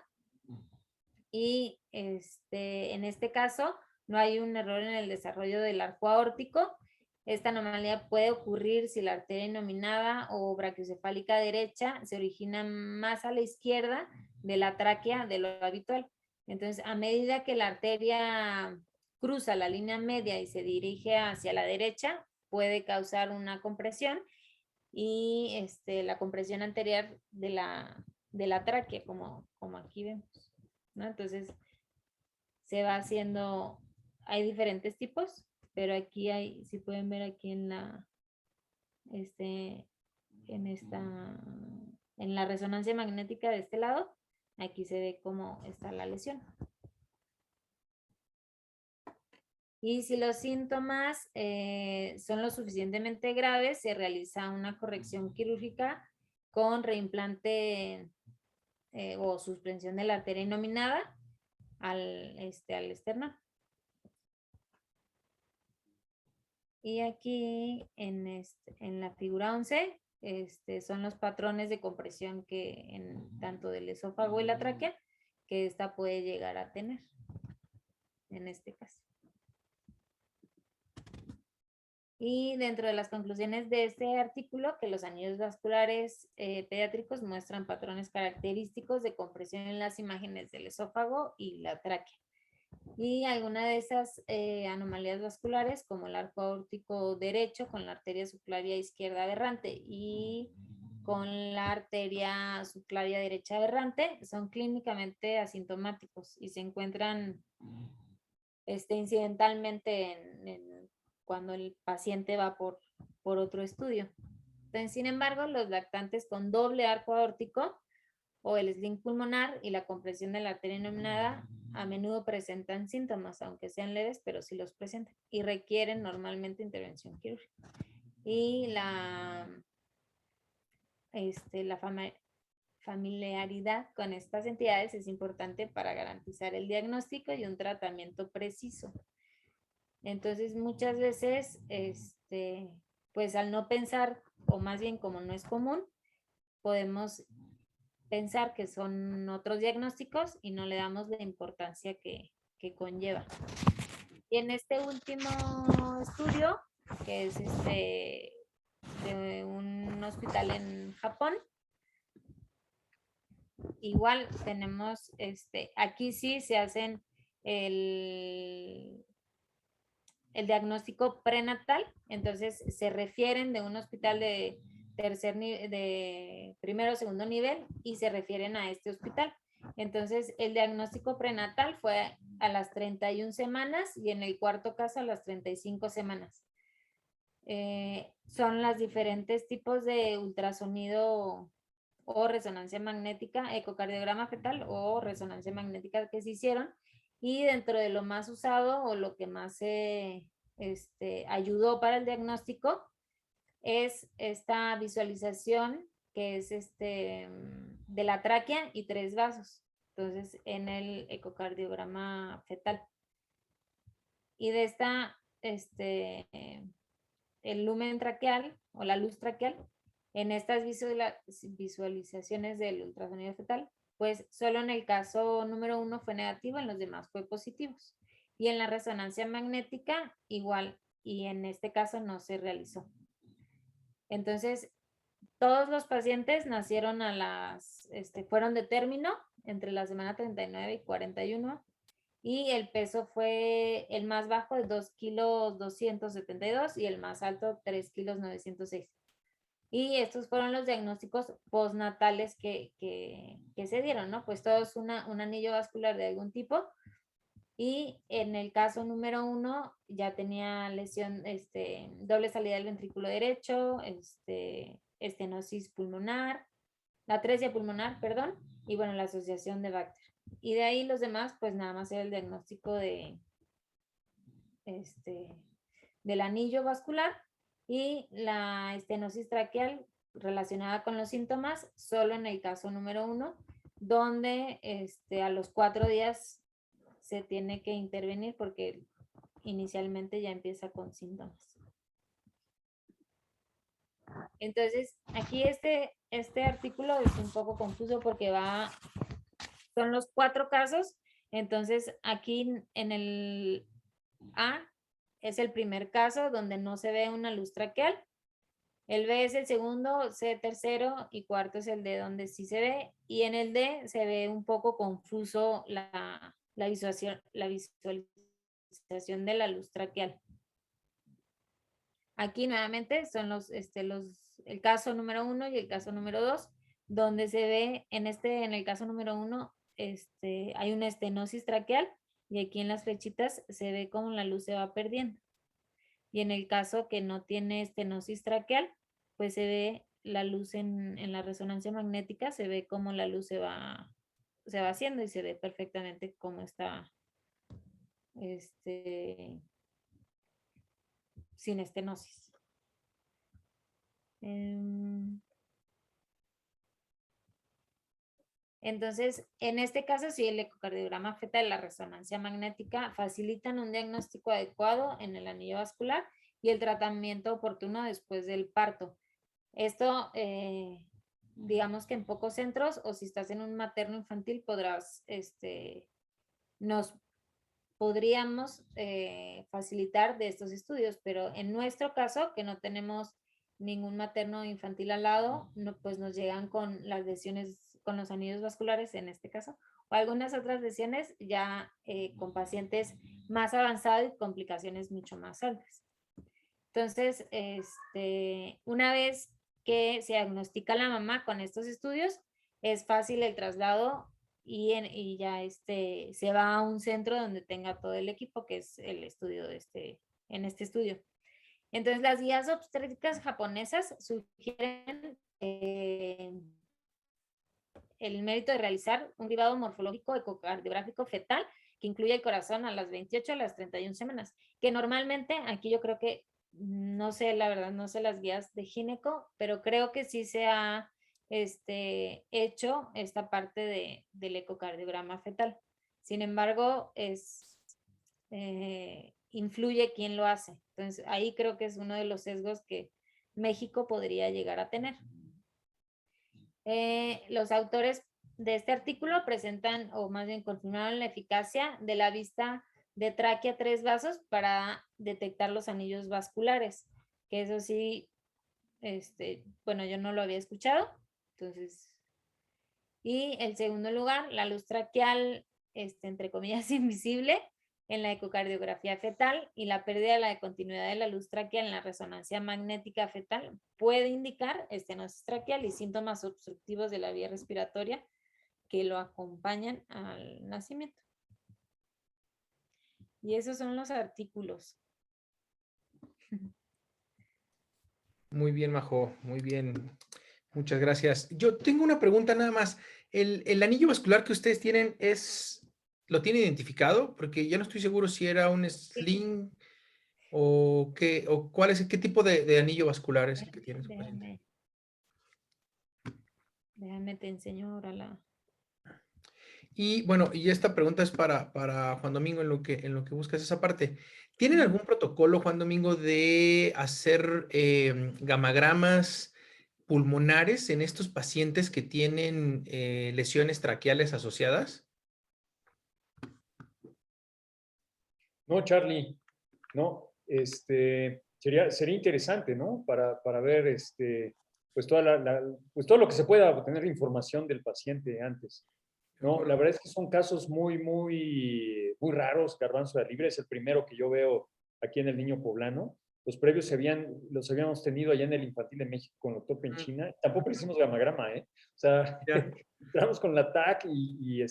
y en este caso no hay un error en el desarrollo del arco aórtico. Esta anomalía puede ocurrir si la arteria inominada o brachiocefálica derecha se origina más a la izquierda de la tráquea de lo habitual. Entonces, a medida que la arteria cruza la línea media y se dirige hacia la derecha, puede causar una compresión, y la compresión anterior de la tráquea, como aquí vemos, ¿no? Entonces, se va haciendo, hay diferentes tipos, pero aquí hay, si pueden ver aquí en la resonancia magnética de este lado, aquí se ve cómo está la lesión. Y si los síntomas son lo suficientemente graves, se realiza una corrección quirúrgica con reimplante o suspensión de la arteria inominada al esternón. Y aquí en la figura 11 son los patrones de compresión que tanto del esófago y la tráquea, que esta puede llegar a tener en este caso. Y dentro de las conclusiones de este artículo, que los anillos vasculares pediátricos muestran patrones característicos de compresión en las imágenes del esófago y la tráquea. Y alguna de esas anomalías vasculares, como el arco aórtico derecho con la arteria subclavia izquierda aberrante y con la arteria subclavia derecha aberrante, son clínicamente asintomáticos y se encuentran incidentalmente cuando el paciente va por otro estudio. Entonces, sin embargo, los lactantes con doble arco aórtico o el sling pulmonar y la compresión de la arteria nominada a menudo presentan síntomas, aunque sean leves, pero sí los presentan y requieren normalmente intervención quirúrgica. Y la familiaridad con estas entidades es importante para garantizar el diagnóstico y un tratamiento preciso. Entonces, muchas veces, pues al no pensar, o más bien como no es común, podemos pensar que son otros diagnósticos y no le damos la importancia que conlleva. Y en este último estudio, que es de un hospital en Japón, igual tenemos, aquí sí se hacen el diagnóstico prenatal, entonces se refieren de un hospital de primero o segundo nivel y se refieren a este hospital. Entonces, el diagnóstico prenatal fue a las 31 semanas y en el cuarto caso a las 35 semanas. Son los diferentes tipos de ultrasonido o resonancia magnética, ecocardiograma fetal o resonancia magnética que se hicieron. Y dentro de lo más usado o lo que más ayudó para el diagnóstico es esta visualización que es de la tráquea y 3 vasos. Entonces, en el ecocardiograma fetal. Y de esta, el lumen traqueal o la luz traqueal, en estas visualizaciones del ultrasonido fetal, pues solo en el caso número 1 fue negativo, en los demás fue positivos. Y en la resonancia magnética igual, y en este caso no se realizó. Entonces, todos los pacientes nacieron fueron de término entre la semana 39 y 41 y el peso fue el más bajo de 2 kilos 272 y el más alto 3 kilos 906. Y estos fueron los diagnósticos postnatales que se dieron, ¿no? Pues todo es un anillo vascular de algún tipo. Y en el caso número 1 ya tenía lesión, doble salida del ventrículo derecho, estenosis pulmonar, la atresia pulmonar, perdón, y bueno, la asociación de Bacter. Y de ahí los demás, pues nada más era el diagnóstico del anillo vascular y la estenosis traqueal relacionada con los síntomas, solo en el caso número 1, donde a los 4 días se tiene que intervenir porque inicialmente ya empieza con síntomas. Entonces, aquí este artículo es un poco confuso porque son los 4 casos. Entonces, aquí en el A es el primer caso donde no se ve una luz traqueal. El B es el segundo, C tercero y cuarto es el D donde sí se ve. Y en el D se ve un poco confuso la visualización de la luz traqueal. Aquí nuevamente son el caso número 1 y el caso número 2, donde se ve en el caso número 1 hay una estenosis traqueal y aquí en las flechitas se ve cómo la luz se va perdiendo. Y en el caso que no tiene estenosis traqueal, pues se ve la luz en la resonancia magnética, se ve cómo la luz se va haciendo y se ve perfectamente cómo está sin estenosis. Entonces, en este caso, sí, el ecocardiograma fetal y la resonancia magnética facilitan un diagnóstico adecuado en el anillo vascular y el tratamiento oportuno después del parto. Esto, digamos que en pocos centros, o si estás en un materno infantil, nos podríamos facilitar de estos estudios, pero en nuestro caso, que no tenemos ningún materno infantil al lado, no, pues nos llegan con las lesiones, con los anillos vasculares en este caso, o algunas otras lesiones ya con pacientes más avanzados y complicaciones mucho más altas. Entonces, una vez que se diagnostica la mamá con estos estudios, es fácil el traslado y ya se va a un centro donde tenga todo el equipo, que es el estudio en este estudio. Entonces, las guías obstétricas japonesas sugieren el mérito de realizar un cribado morfológico ecocardiográfico fetal que incluye el corazón a las 28 a las 31 semanas, que normalmente aquí yo creo que, no sé, la verdad, no sé las guías de gineco, pero creo que sí se ha hecho esta parte del ecocardiograma fetal. Sin embargo, influye quién lo hace. Entonces, ahí creo que es uno de los sesgos que México podría llegar a tener. Los autores de este artículo presentan, o más bien confirmaron la eficacia de la vista de tráquea 3 vasos para detectar los anillos vasculares, que eso sí, bueno, yo no lo había escuchado, entonces. Y en segundo lugar, la luz traqueal, entre comillas, invisible en la ecocardiografía fetal y la pérdida de la continuidad de la luz traqueal en la resonancia magnética fetal puede indicar estenosis traqueal y síntomas obstructivos de la vía respiratoria que lo acompañan al nacimiento. Y esos son los artículos.
Muy bien, Majo, muy bien. Muchas gracias. Yo tengo una pregunta nada más. ¿El anillo vascular que ustedes tienen lo tiene identificado? Porque ya no estoy seguro si era un sling o qué, o qué tipo de anillo vascular es el que tiene su paciente.
Déjame te enseño ahora la...
Y bueno, y esta pregunta es para Juan Domingo en lo que buscas esa parte. ¿Tienen algún protocolo, Juan Domingo, de hacer gamagramas pulmonares en estos pacientes que tienen lesiones traqueales asociadas?
No, Charlie, no, sería interesante, ¿no? Para ver, pues, pues todo lo que se pueda obtener de información del paciente antes. No, la verdad es que son casos muy, muy, muy raros. Garbanzo de Libre es el primero que yo veo aquí en el Niño Poblano. Los previos los habíamos tenido allá en el Infantil de México con el doctor Penchina. Tampoco le hicimos gamagrama, ¿eh? O sea, entramos con la TAC y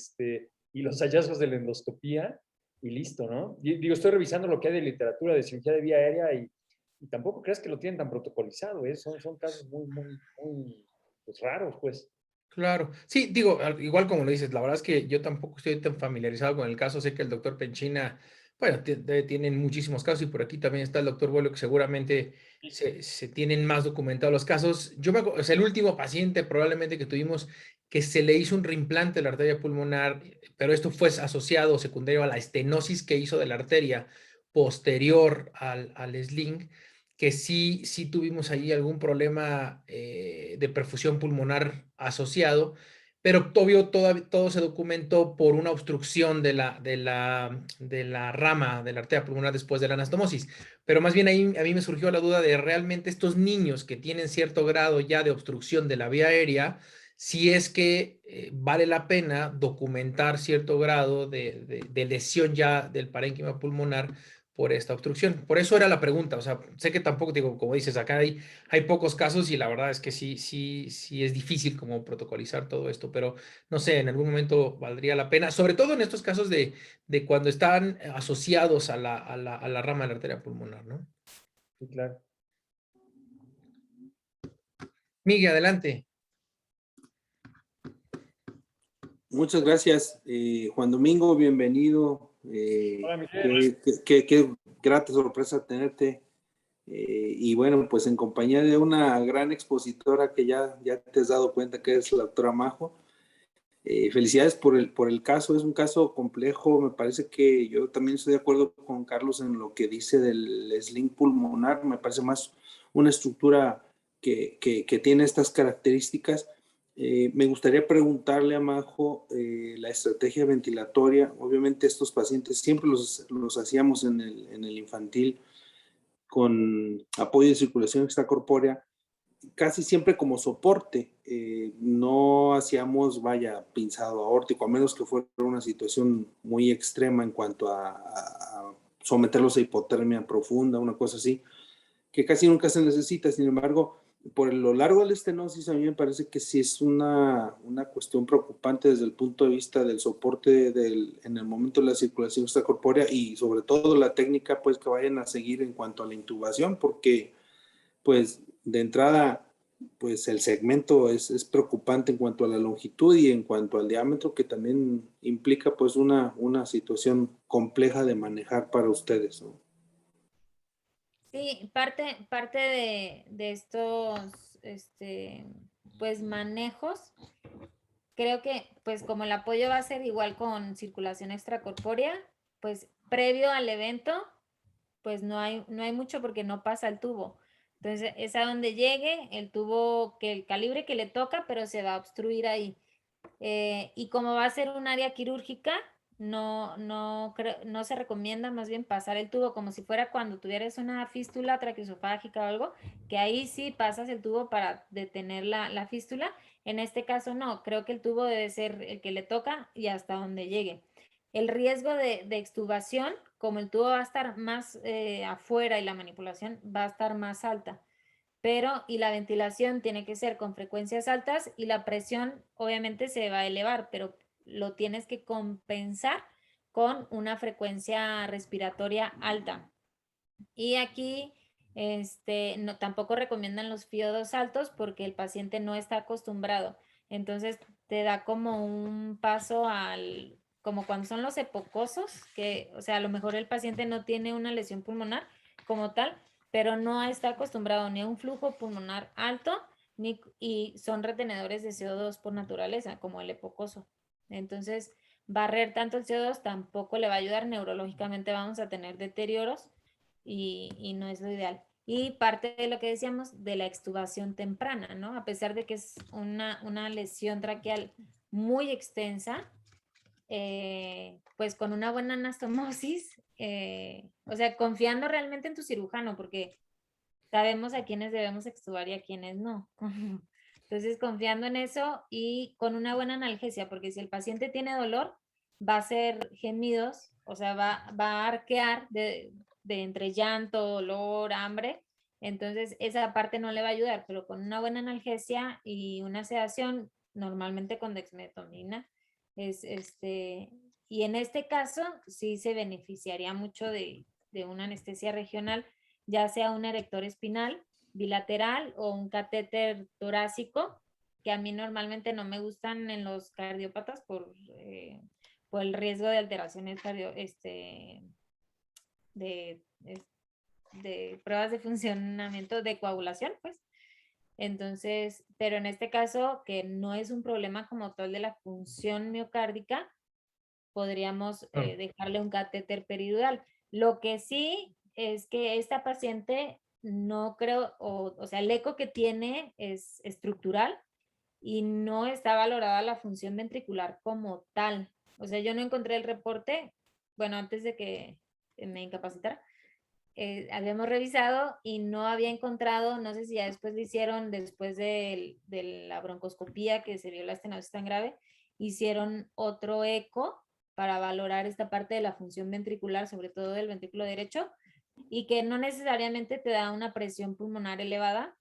los hallazgos de la endoscopía y listo, ¿no? Digo, estoy revisando lo que hay de literatura de cirugía de vía aérea y tampoco creas que lo tienen tan protocolizado, ¿eh? Son casos muy, muy, muy pues, raros, pues.
Claro, sí, digo, igual como lo dices, la verdad es que yo tampoco estoy tan familiarizado con el caso, sé que el doctor Penchina, bueno, tienen muchísimos casos y por aquí también está el doctor Vuelo que seguramente se tienen más documentados los casos. O sea, el último paciente probablemente que tuvimos que se le hizo un reimplante de la arteria pulmonar, pero esto fue asociado secundario a la estenosis que hizo de la arteria posterior al sling, que sí tuvimos ahí algún problema de perfusión pulmonar asociado, pero obvio todo se documentó por una obstrucción de la rama de la arteria pulmonar después de la anastomosis. Pero más bien ahí a mí me surgió la duda de realmente estos niños que tienen cierto grado ya de obstrucción de la vía aérea, si es que vale la pena documentar cierto grado de lesión ya del parénquima pulmonar por esta obstrucción. Por eso era la pregunta, o sea, sé que tampoco, digo, como dices, acá hay pocos casos y la verdad es que sí es difícil como protocolizar todo esto, pero no sé, en algún momento valdría la pena, sobre todo en estos casos de cuando están asociados a la rama de la arteria pulmonar, ¿no?
Sí, claro.
Miguel, adelante.
Muchas gracias, Juan Domingo, bienvenido.
Hola, Miguel.
Qué grata sorpresa tenerte. Y bueno, pues en compañía de una gran expositora que ya te has dado cuenta que es la doctora Majo. Felicidades por el caso, es un caso complejo. Me parece que yo también estoy de acuerdo con Carlos en lo que dice del sling pulmonar. Me parece más una estructura que tiene estas características. Me gustaría preguntarle a Majo la estrategia ventilatoria. Obviamente estos pacientes siempre los hacíamos en el infantil con apoyo de circulación extracorpórea, casi siempre como soporte. No hacíamos, pinzado aórtico, a menos que fuera una situación muy extrema en cuanto a someterlos a hipotermia profunda, una cosa así, que casi nunca se necesita. Sin embargo, por lo largo de la estenosis, a mí me parece que sí es una cuestión preocupante desde el punto de vista del soporte en el momento de la circulación extracorpórea, y sobre todo la técnica pues que vayan a seguir en cuanto a la intubación, porque pues de entrada pues el segmento es preocupante en cuanto a la longitud y en cuanto al diámetro, que también implica pues una situación compleja de manejar para ustedes, ¿no?
Sí, parte de estos pues manejos, creo que pues como el apoyo va a ser igual con circulación extracorpórea, pues previo al evento, pues no hay mucho porque no pasa el tubo. Entonces es a donde llegue el tubo, que el calibre que le toca, pero se va a obstruir ahí. Y como va a ser un área quirúrgica, no se recomienda más bien pasar el tubo como si fuera cuando tuvieras una fístula traqueosofágica o algo, que ahí sí pasas el tubo para detener la fístula. En este caso no, creo que el tubo debe ser el que le toca y hasta donde llegue. El riesgo de extubación, como el tubo va a estar más afuera y la manipulación va a estar más alta, y la ventilación tiene que ser con frecuencias altas y la presión obviamente se va a elevar, pero lo tienes que compensar con una frecuencia respiratoria alta. Y aquí tampoco recomiendan los fiodos altos porque el paciente no está acostumbrado. Entonces te da como un paso como cuando son los epocosos, que, o sea, a lo mejor el paciente no tiene una lesión pulmonar como tal, pero no está acostumbrado ni a un flujo pulmonar alto, y son retenedores de CO2 por naturaleza, como el epocoso. Entonces, barrer tanto el CO2 tampoco le va a ayudar. Neurológicamente vamos a tener deterioros y no es lo ideal. Y parte de lo que decíamos de la extubación temprana, ¿no? A pesar de que es una lesión traqueal muy extensa, pues con una buena anastomosis, o sea, confiando realmente en tu cirujano, porque sabemos a quiénes debemos extubar y a quiénes no. Entonces, confiando en eso y con una buena analgesia, porque si el paciente tiene dolor, va a hacer gemidos, o sea, va a arquear de entre llanto, dolor, hambre. Entonces, esa parte no le va a ayudar, pero con una buena analgesia y una sedación, normalmente con dexmedetomidina, y en este caso sí se beneficiaría mucho de una anestesia regional, ya sea un erector espinal bilateral o un catéter torácico, que a mí normalmente no me gustan en los cardiópatas por el riesgo de alteraciones de, de pruebas de funcionamiento de coagulación, pues. Entonces, pero en este caso, que no es un problema como tal de la función miocárdica, podríamos dejarle un catéter peridural. Lo que sí es que esta paciente no creo, o sea, el eco que tiene es estructural y no está valorada la función ventricular como tal. O sea, yo no encontré el reporte, bueno, antes de que me incapacitara, habíamos revisado y no había encontrado, no sé si ya después le hicieron, después de la broncoscopía que se vio la estenosis tan grave, hicieron otro eco para valorar esta parte de la función ventricular, sobre todo del ventrículo derecho, y que no necesariamente te da una presión pulmonar elevada,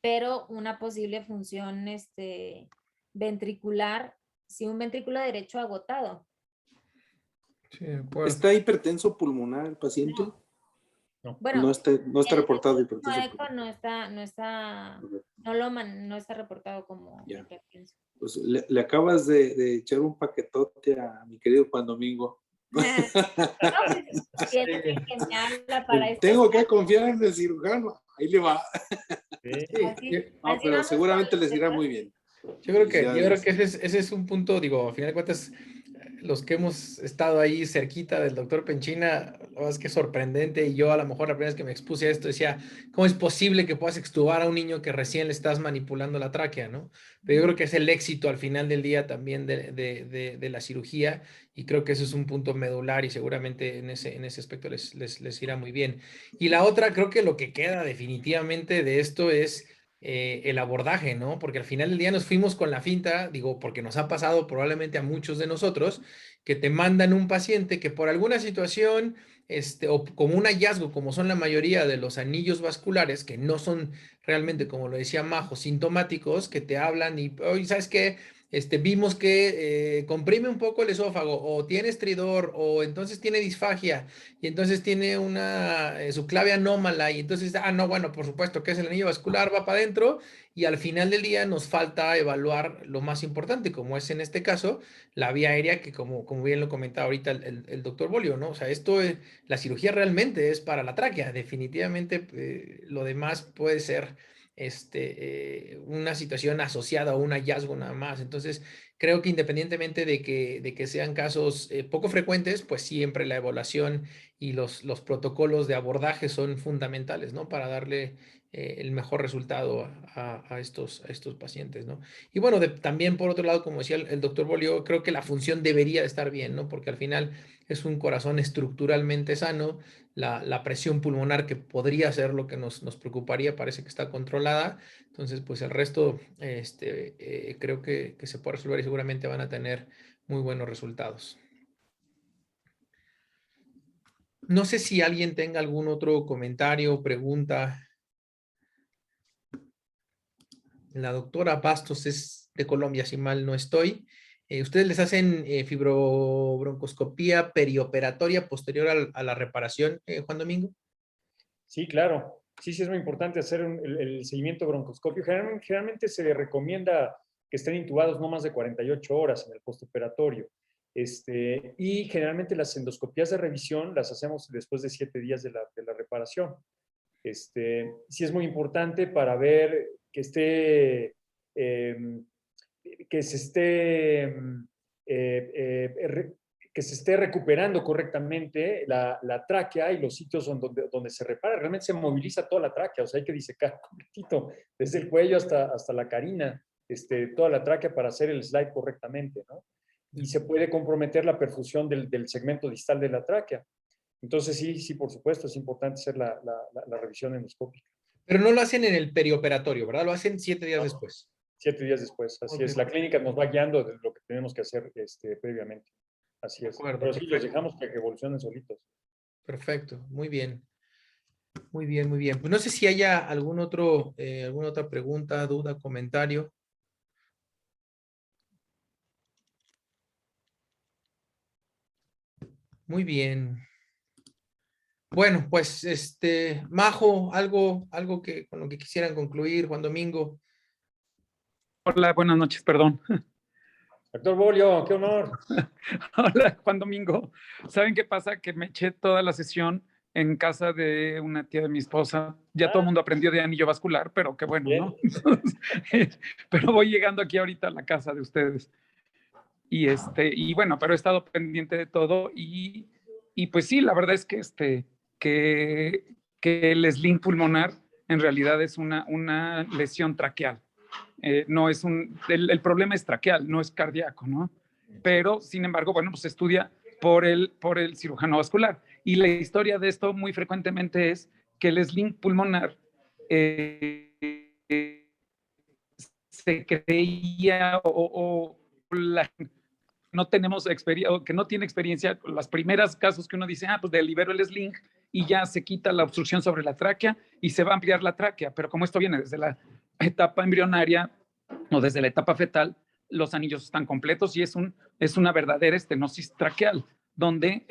pero una posible función ventricular, si un ventrículo derecho agotado.
Sí, de acuerdo.
¿Está hipertenso pulmonar el paciente?
No.
Bueno,
No está reportado hipertenso
eco
pulmonar.
no está reportado como
Ya.
hipertenso.
Pues le acabas de echar un paquetote a mi querido Juan Domingo.
No, pues, tiene que me habla para esto.
Tengo que confiar en el cirujano. Ahí le va.
Sí.
Sí,
Así,
No,
así
pero
vamos
seguramente
con
les
los
irá
demás.
muy bien.
Yo creo que ese es un punto, digo, a final de cuentas, los que hemos estado ahí cerquita del doctor Penchina, la verdad es que es sorprendente, y yo a lo mejor la primera vez que me expuse a esto decía, ¿cómo es posible que puedas extubar a un niño que recién le estás manipulando la tráquea, ¿no? Pero yo creo que es el éxito al final del día también de la cirugía, y creo que eso es un punto medular y seguramente en ese aspecto les irá muy bien. Y la otra, creo que lo que queda definitivamente de esto es el abordaje, ¿no? Porque al final del día nos fuimos con la finta, digo, porque nos ha pasado probablemente a muchos de nosotros, que te mandan un paciente que por alguna situación, o como un hallazgo, como son la mayoría de los anillos vasculares, que no son realmente, como lo decía Majo, sintomáticos, que te hablan y, oye, ¿sabes qué? Vimos que comprime un poco el esófago, o tiene estridor, o entonces tiene disfagia, y entonces tiene una subclavia anómala, y entonces, no, bueno, por supuesto que es el anillo vascular, va para adentro, y al final del día nos falta evaluar lo más importante, como es en este caso, la vía aérea, que como bien lo comentaba ahorita el doctor Bolio, ¿no? O sea, la cirugía realmente es para la tráquea, definitivamente lo demás puede ser una situación asociada a un hallazgo nada más. Entonces, creo que independientemente de que sean casos poco frecuentes, pues siempre la evaluación y los protocolos de abordaje son fundamentales, ¿no? Para darle el mejor resultado a estos pacientes, ¿no? Y bueno, también por otro lado, como decía el doctor Bolio, creo que la función debería de estar bien, ¿no? Porque al final es un corazón estructuralmente sano, la presión pulmonar, que podría ser lo que nos preocuparía, parece que está controlada. Entonces, pues el resto creo que se puede resolver y seguramente van a tener muy buenos resultados. No sé si alguien tenga algún otro comentario o pregunta. La doctora Bastos es de Colombia, si mal no estoy. ¿Ustedes les hacen fibrobroncoscopía perioperatoria posterior a la reparación, Juan Domingo?
Sí, claro. Sí, sí es muy importante hacer el seguimiento broncoscopio. Generalmente se recomienda que estén intubados no más de 48 horas en el postoperatorio. Y generalmente las endoscopías de revisión las hacemos después de 7 días de la reparación. Sí es muy importante para ver que se esté que se esté recuperando correctamente la tráquea y los sitios donde se repara. Realmente se moviliza toda la tráquea, o sea, hay que disecar completito, desde el cuello hasta la carina, toda la tráquea para hacer el slide correctamente, ¿no? Y se puede comprometer la perfusión del segmento distal de la tráquea. Entonces, sí, por supuesto, es importante hacer la revisión endoscópica.
Pero no lo hacen en el perioperatorio, ¿verdad? Lo hacen 7 días después.
7 días después, así es. La clínica nos va guiando de lo que tenemos que hacer previamente. Así es.
Acuerdo,
pero sí, los
perfecto.
dejamos que evolucionen solitos.
Perfecto, muy bien. Muy bien, muy bien. Pues no sé si haya alguna otra pregunta, duda, comentario. Muy bien. Bueno, pues Majo, algo con lo que quisieran concluir, Juan Domingo.
Hola, buenas noches, perdón.
Doctor Bolio, qué honor.
Hola, Juan Domingo. ¿Saben qué pasa? Que me eché toda la sesión en casa de una tía de mi esposa. Ya todo el mundo aprendió de anillo vascular, pero qué bueno,
Bien.
¿no? Entonces, pero voy llegando aquí ahorita a la casa de ustedes. Y bueno, pero he estado pendiente de todo y pues sí, la verdad es que el sling pulmonar en realidad es una lesión traqueal. No es el problema es traqueal, no es cardíaco, ¿no? Pero, sin embargo, bueno, pues se estudia por el cirujano vascular. Y la historia de esto muy frecuentemente es que el sling pulmonar se creía no tenemos experiencia, que no tiene experiencia, los primeros casos que uno dice, pues delibero el sling y ya se quita la obstrucción sobre la tráquea y se va a ampliar la tráquea. Pero como esto viene desde la etapa embrionaria o desde la etapa fetal, los anillos están completos y es una verdadera estenosis traqueal, donde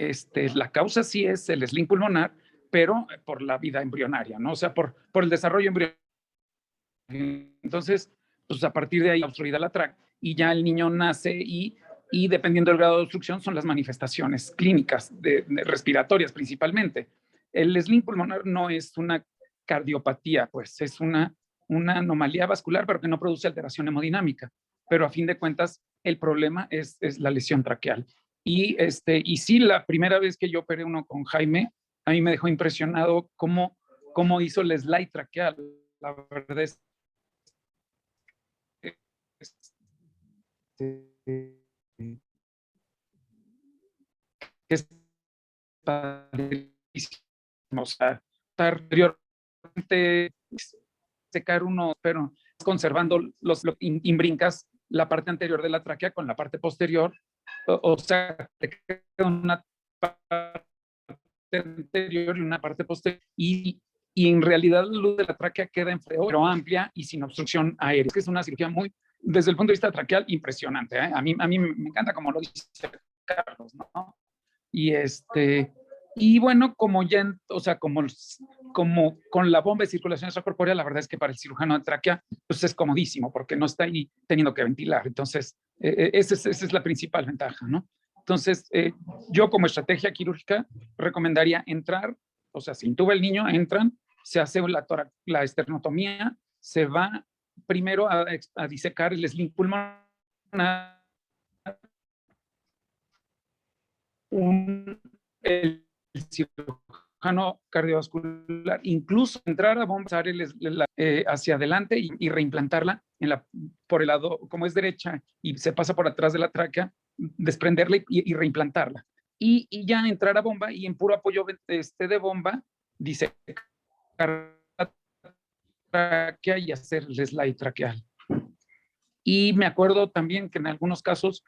la causa sí es el sling pulmonar, pero por la vida embrionaria, ¿no? O sea, por el desarrollo embrionario. Entonces, pues a partir de ahí obstruida la tráquea y ya el niño nace y dependiendo del grado de obstrucción son las manifestaciones clínicas de respiratorias principalmente. El sling pulmonar no es una cardiopatía, pues es una una anomalía vascular, pero que no produce alteración hemodinámica. Pero a fin de cuentas, el problema es la lesión traqueal. Y sí, la primera vez que yo operé uno con Jaime, a mí me dejó impresionado cómo hizo el slide traqueal. La verdad es es padrísimo. O sea, anteriormente secar uno, pero conservando imbrincas la parte anterior de la tráquea con la parte posterior, o sea, te queda una parte anterior y una parte posterior, y en realidad la luz de la tráquea queda pero amplia y sin obstrucción aérea. Es una cirugía muy, desde el punto de vista traqueal, impresionante, ¿eh? A mí me encanta como lo dice Carlos, ¿no? Y bueno, como ya, o sea, como con la bomba de circulación extracorpórea, la verdad es que para el cirujano de tráquea, pues es comodísimo, porque no está ahí teniendo que ventilar. Entonces, esa es la principal ventaja, ¿no? Entonces, yo como estrategia quirúrgica recomendaría entrar, o sea, se intuba el niño, entran, se hace la esternotomía, se va primero a disecar el sling pulmonar, el cirujano cardiovascular, incluso entrar a bombazar hacia adelante y reimplantarla por el lado, como es derecha, y se pasa por atrás de la tráquea, desprenderla y reimplantarla. Y ya entrar a bomba y en puro apoyo de bomba, disecar la tráquea y hacer el slide traqueal. Y me acuerdo también que en algunos casos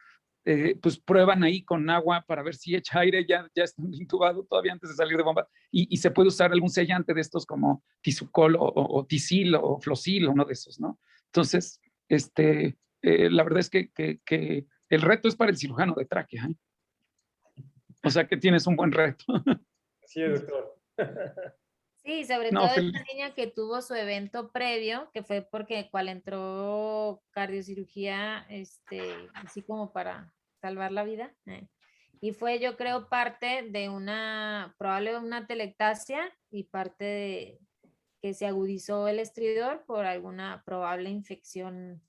pues prueban ahí con agua para ver si echa aire, ya están intubado todavía antes de salir de bomba, y se puede usar algún sellante de estos como Tisucol o Tisil o Flosil, uno de esos, ¿no? Entonces, la verdad es que el reto es para el cirujano de tráquea, ¿eh? O sea que tienes un buen reto.
Sí, doctor.
Sí, sobre todo esta niña que tuvo su evento previo, que fue porque cual entró cardiocirugía, así como para salvar la vida. Y fue, yo creo, parte de probable una telectasia y parte de que se agudizó el estridor por alguna probable infección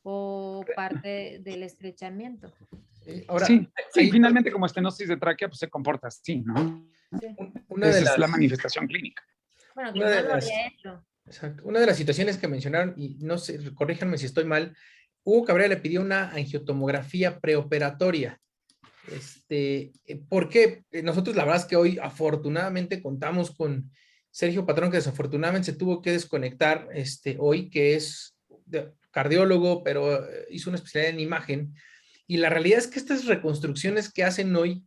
o parte del estrechamiento.
Ahora,
sí, finalmente como estenosis de tráquea, pues se comporta así, ¿no?
Sí.
Esa es la manifestación clínica.
Bueno, que no lo había hecho.
Exacto. Una de las situaciones que mencionaron, y no sé, corríjanme si estoy mal, Hugo Cabrera le pidió una angiotomografía preoperatoria. ¿Por qué? Nosotros la verdad es que hoy afortunadamente contamos con Sergio Patrón, que desafortunadamente se tuvo que desconectar hoy, que es cardiólogo, pero hizo una especialidad en imagen. Y la realidad es que estas reconstrucciones que hacen hoy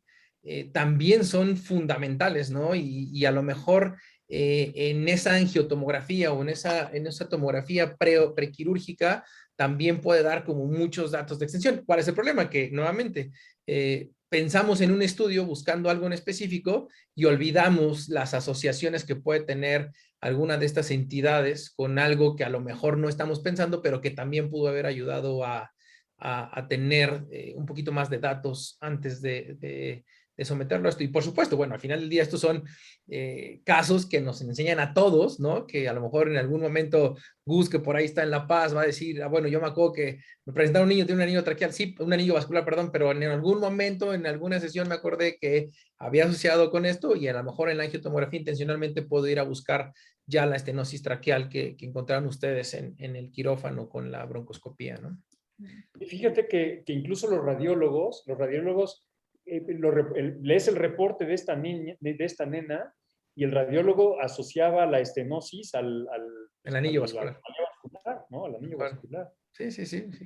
también son fundamentales, ¿no? Y a lo mejor en esa angiotomografía o en esa tomografía prequirúrgica también puede dar como muchos datos de extensión. ¿Cuál es el problema? Que nuevamente pensamos en un estudio buscando algo en específico y olvidamos las asociaciones que puede tener alguna de estas entidades con algo que a lo mejor no estamos pensando, pero que también pudo haber ayudado a tener un poquito más de datos antes de someterlo a esto. Y por supuesto, bueno, al final del día estos son casos que nos enseñan a todos, ¿no? Que a lo mejor en algún momento Gus, que por ahí está en La Paz, va a decir, bueno, yo me acuerdo que me presentaron un niño, tiene un anillo traqueal, sí, un anillo vascular, perdón, pero en algún momento, en alguna sesión me acordé que había asociado con esto y a lo mejor en la angiotomografía intencionalmente puedo ir a buscar ya la estenosis traqueal que encontraron ustedes en el quirófano con la broncoscopía, ¿no?
Y fíjate que incluso los radiólogos lees el reporte de esta nena, y el radiólogo asociaba la estenosis al
anillo vascular,
¿no? Al anillo vascular.
Sí,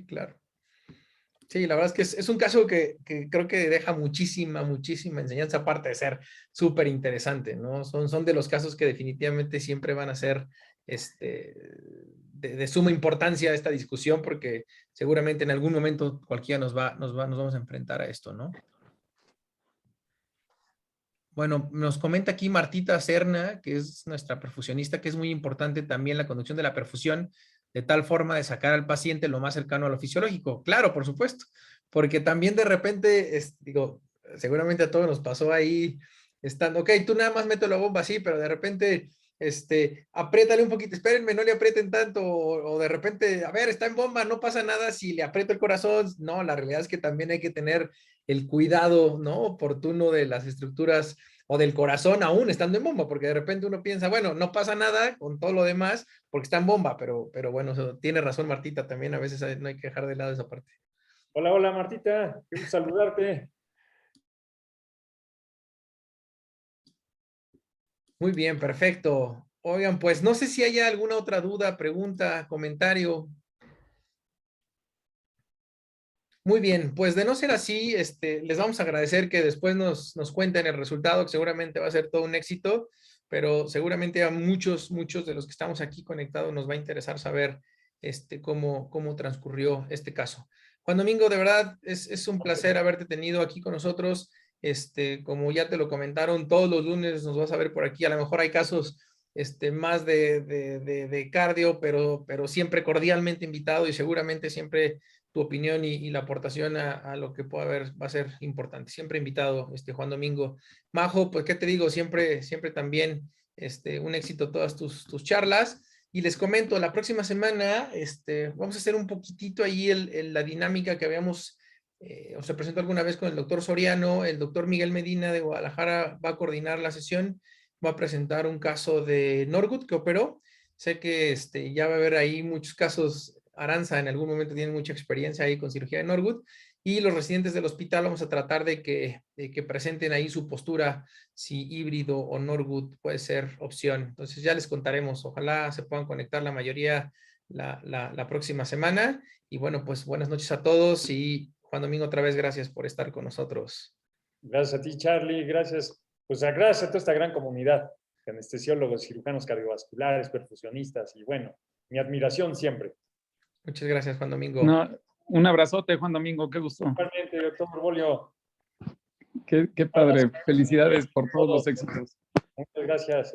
claro. Sí, la verdad es que es un caso que creo que deja muchísima enseñanza, aparte de ser súper interesante, ¿no? Son de los casos que definitivamente siempre van a ser de suma importancia esta discusión, porque seguramente en algún momento cualquiera nos vamos a enfrentar a esto, ¿no? Bueno, nos comenta aquí Martita Serna, que es nuestra perfusionista, que es muy importante también la conducción de la perfusión, de tal forma de sacar al paciente lo más cercano a lo fisiológico. Claro, por supuesto, porque también de repente, seguramente a todos nos pasó ahí, estando, ok, tú nada más metes la bomba así, pero de repente apriétale un poquito, espérenme, no le aprieten tanto, o de repente, a ver, está en bomba, no pasa nada si le aprieto el corazón. No, la realidad es que también hay que tener el cuidado, ¿no? Oportuno de las estructuras o del corazón aún estando en bomba, porque de repente uno piensa, bueno, no pasa nada con todo lo demás porque está en bomba, pero bueno, tiene razón Martita, también a veces no hay que dejar de lado esa parte.
Hola, hola Martita, qué gusto saludarte.
Muy bien, perfecto. Oigan, pues no sé si hay alguna otra duda, pregunta, comentario. Muy bien, pues de no ser así, les vamos a agradecer que después nos cuenten el resultado, que seguramente va a ser todo un éxito, pero seguramente a muchos de los que estamos aquí conectados nos va a interesar saber cómo transcurrió este caso. Juan Domingo, de verdad es un placer haberte tenido aquí con nosotros. Como ya te lo comentaron, todos los lunes nos vas a ver por aquí. A lo mejor hay casos más de cardio, pero siempre cordialmente invitado y seguramente siempre tu opinión y la aportación a lo que pueda haber va a ser importante. Siempre invitado, Juan Domingo. Majo, pues, ¿qué te digo? Siempre también un éxito todas tus charlas. Y les comento, la próxima semana vamos a hacer un poquitito ahí la dinámica que habíamos, os presentó alguna vez con el doctor Soriano. El doctor Miguel Medina de Guadalajara va a coordinar la sesión, va a presentar un caso de Norgut que operó. Sé que ya va a haber ahí muchos casos. Aranza en algún momento tiene mucha experiencia ahí con cirugía de Norgut, y los residentes del hospital vamos a tratar de que presenten ahí su postura, si híbrido o Norgut puede ser opción. Entonces ya les contaremos, ojalá se puedan conectar la mayoría la próxima semana. Y bueno, pues buenas noches a todos, y Juan Domingo, otra vez gracias por estar con nosotros.
Gracias a ti, Charlie, gracias. Pues gracias a toda esta gran comunidad de anestesiólogos, cirujanos cardiovasculares, perfusionistas, y bueno, mi admiración siempre.
Muchas gracias, Juan Domingo.
No, un abrazote, Juan Domingo, qué gusto.
Igualmente, doctor Borbolio.
Qué padre. Felicidades por todos los éxitos.
Muchas gracias.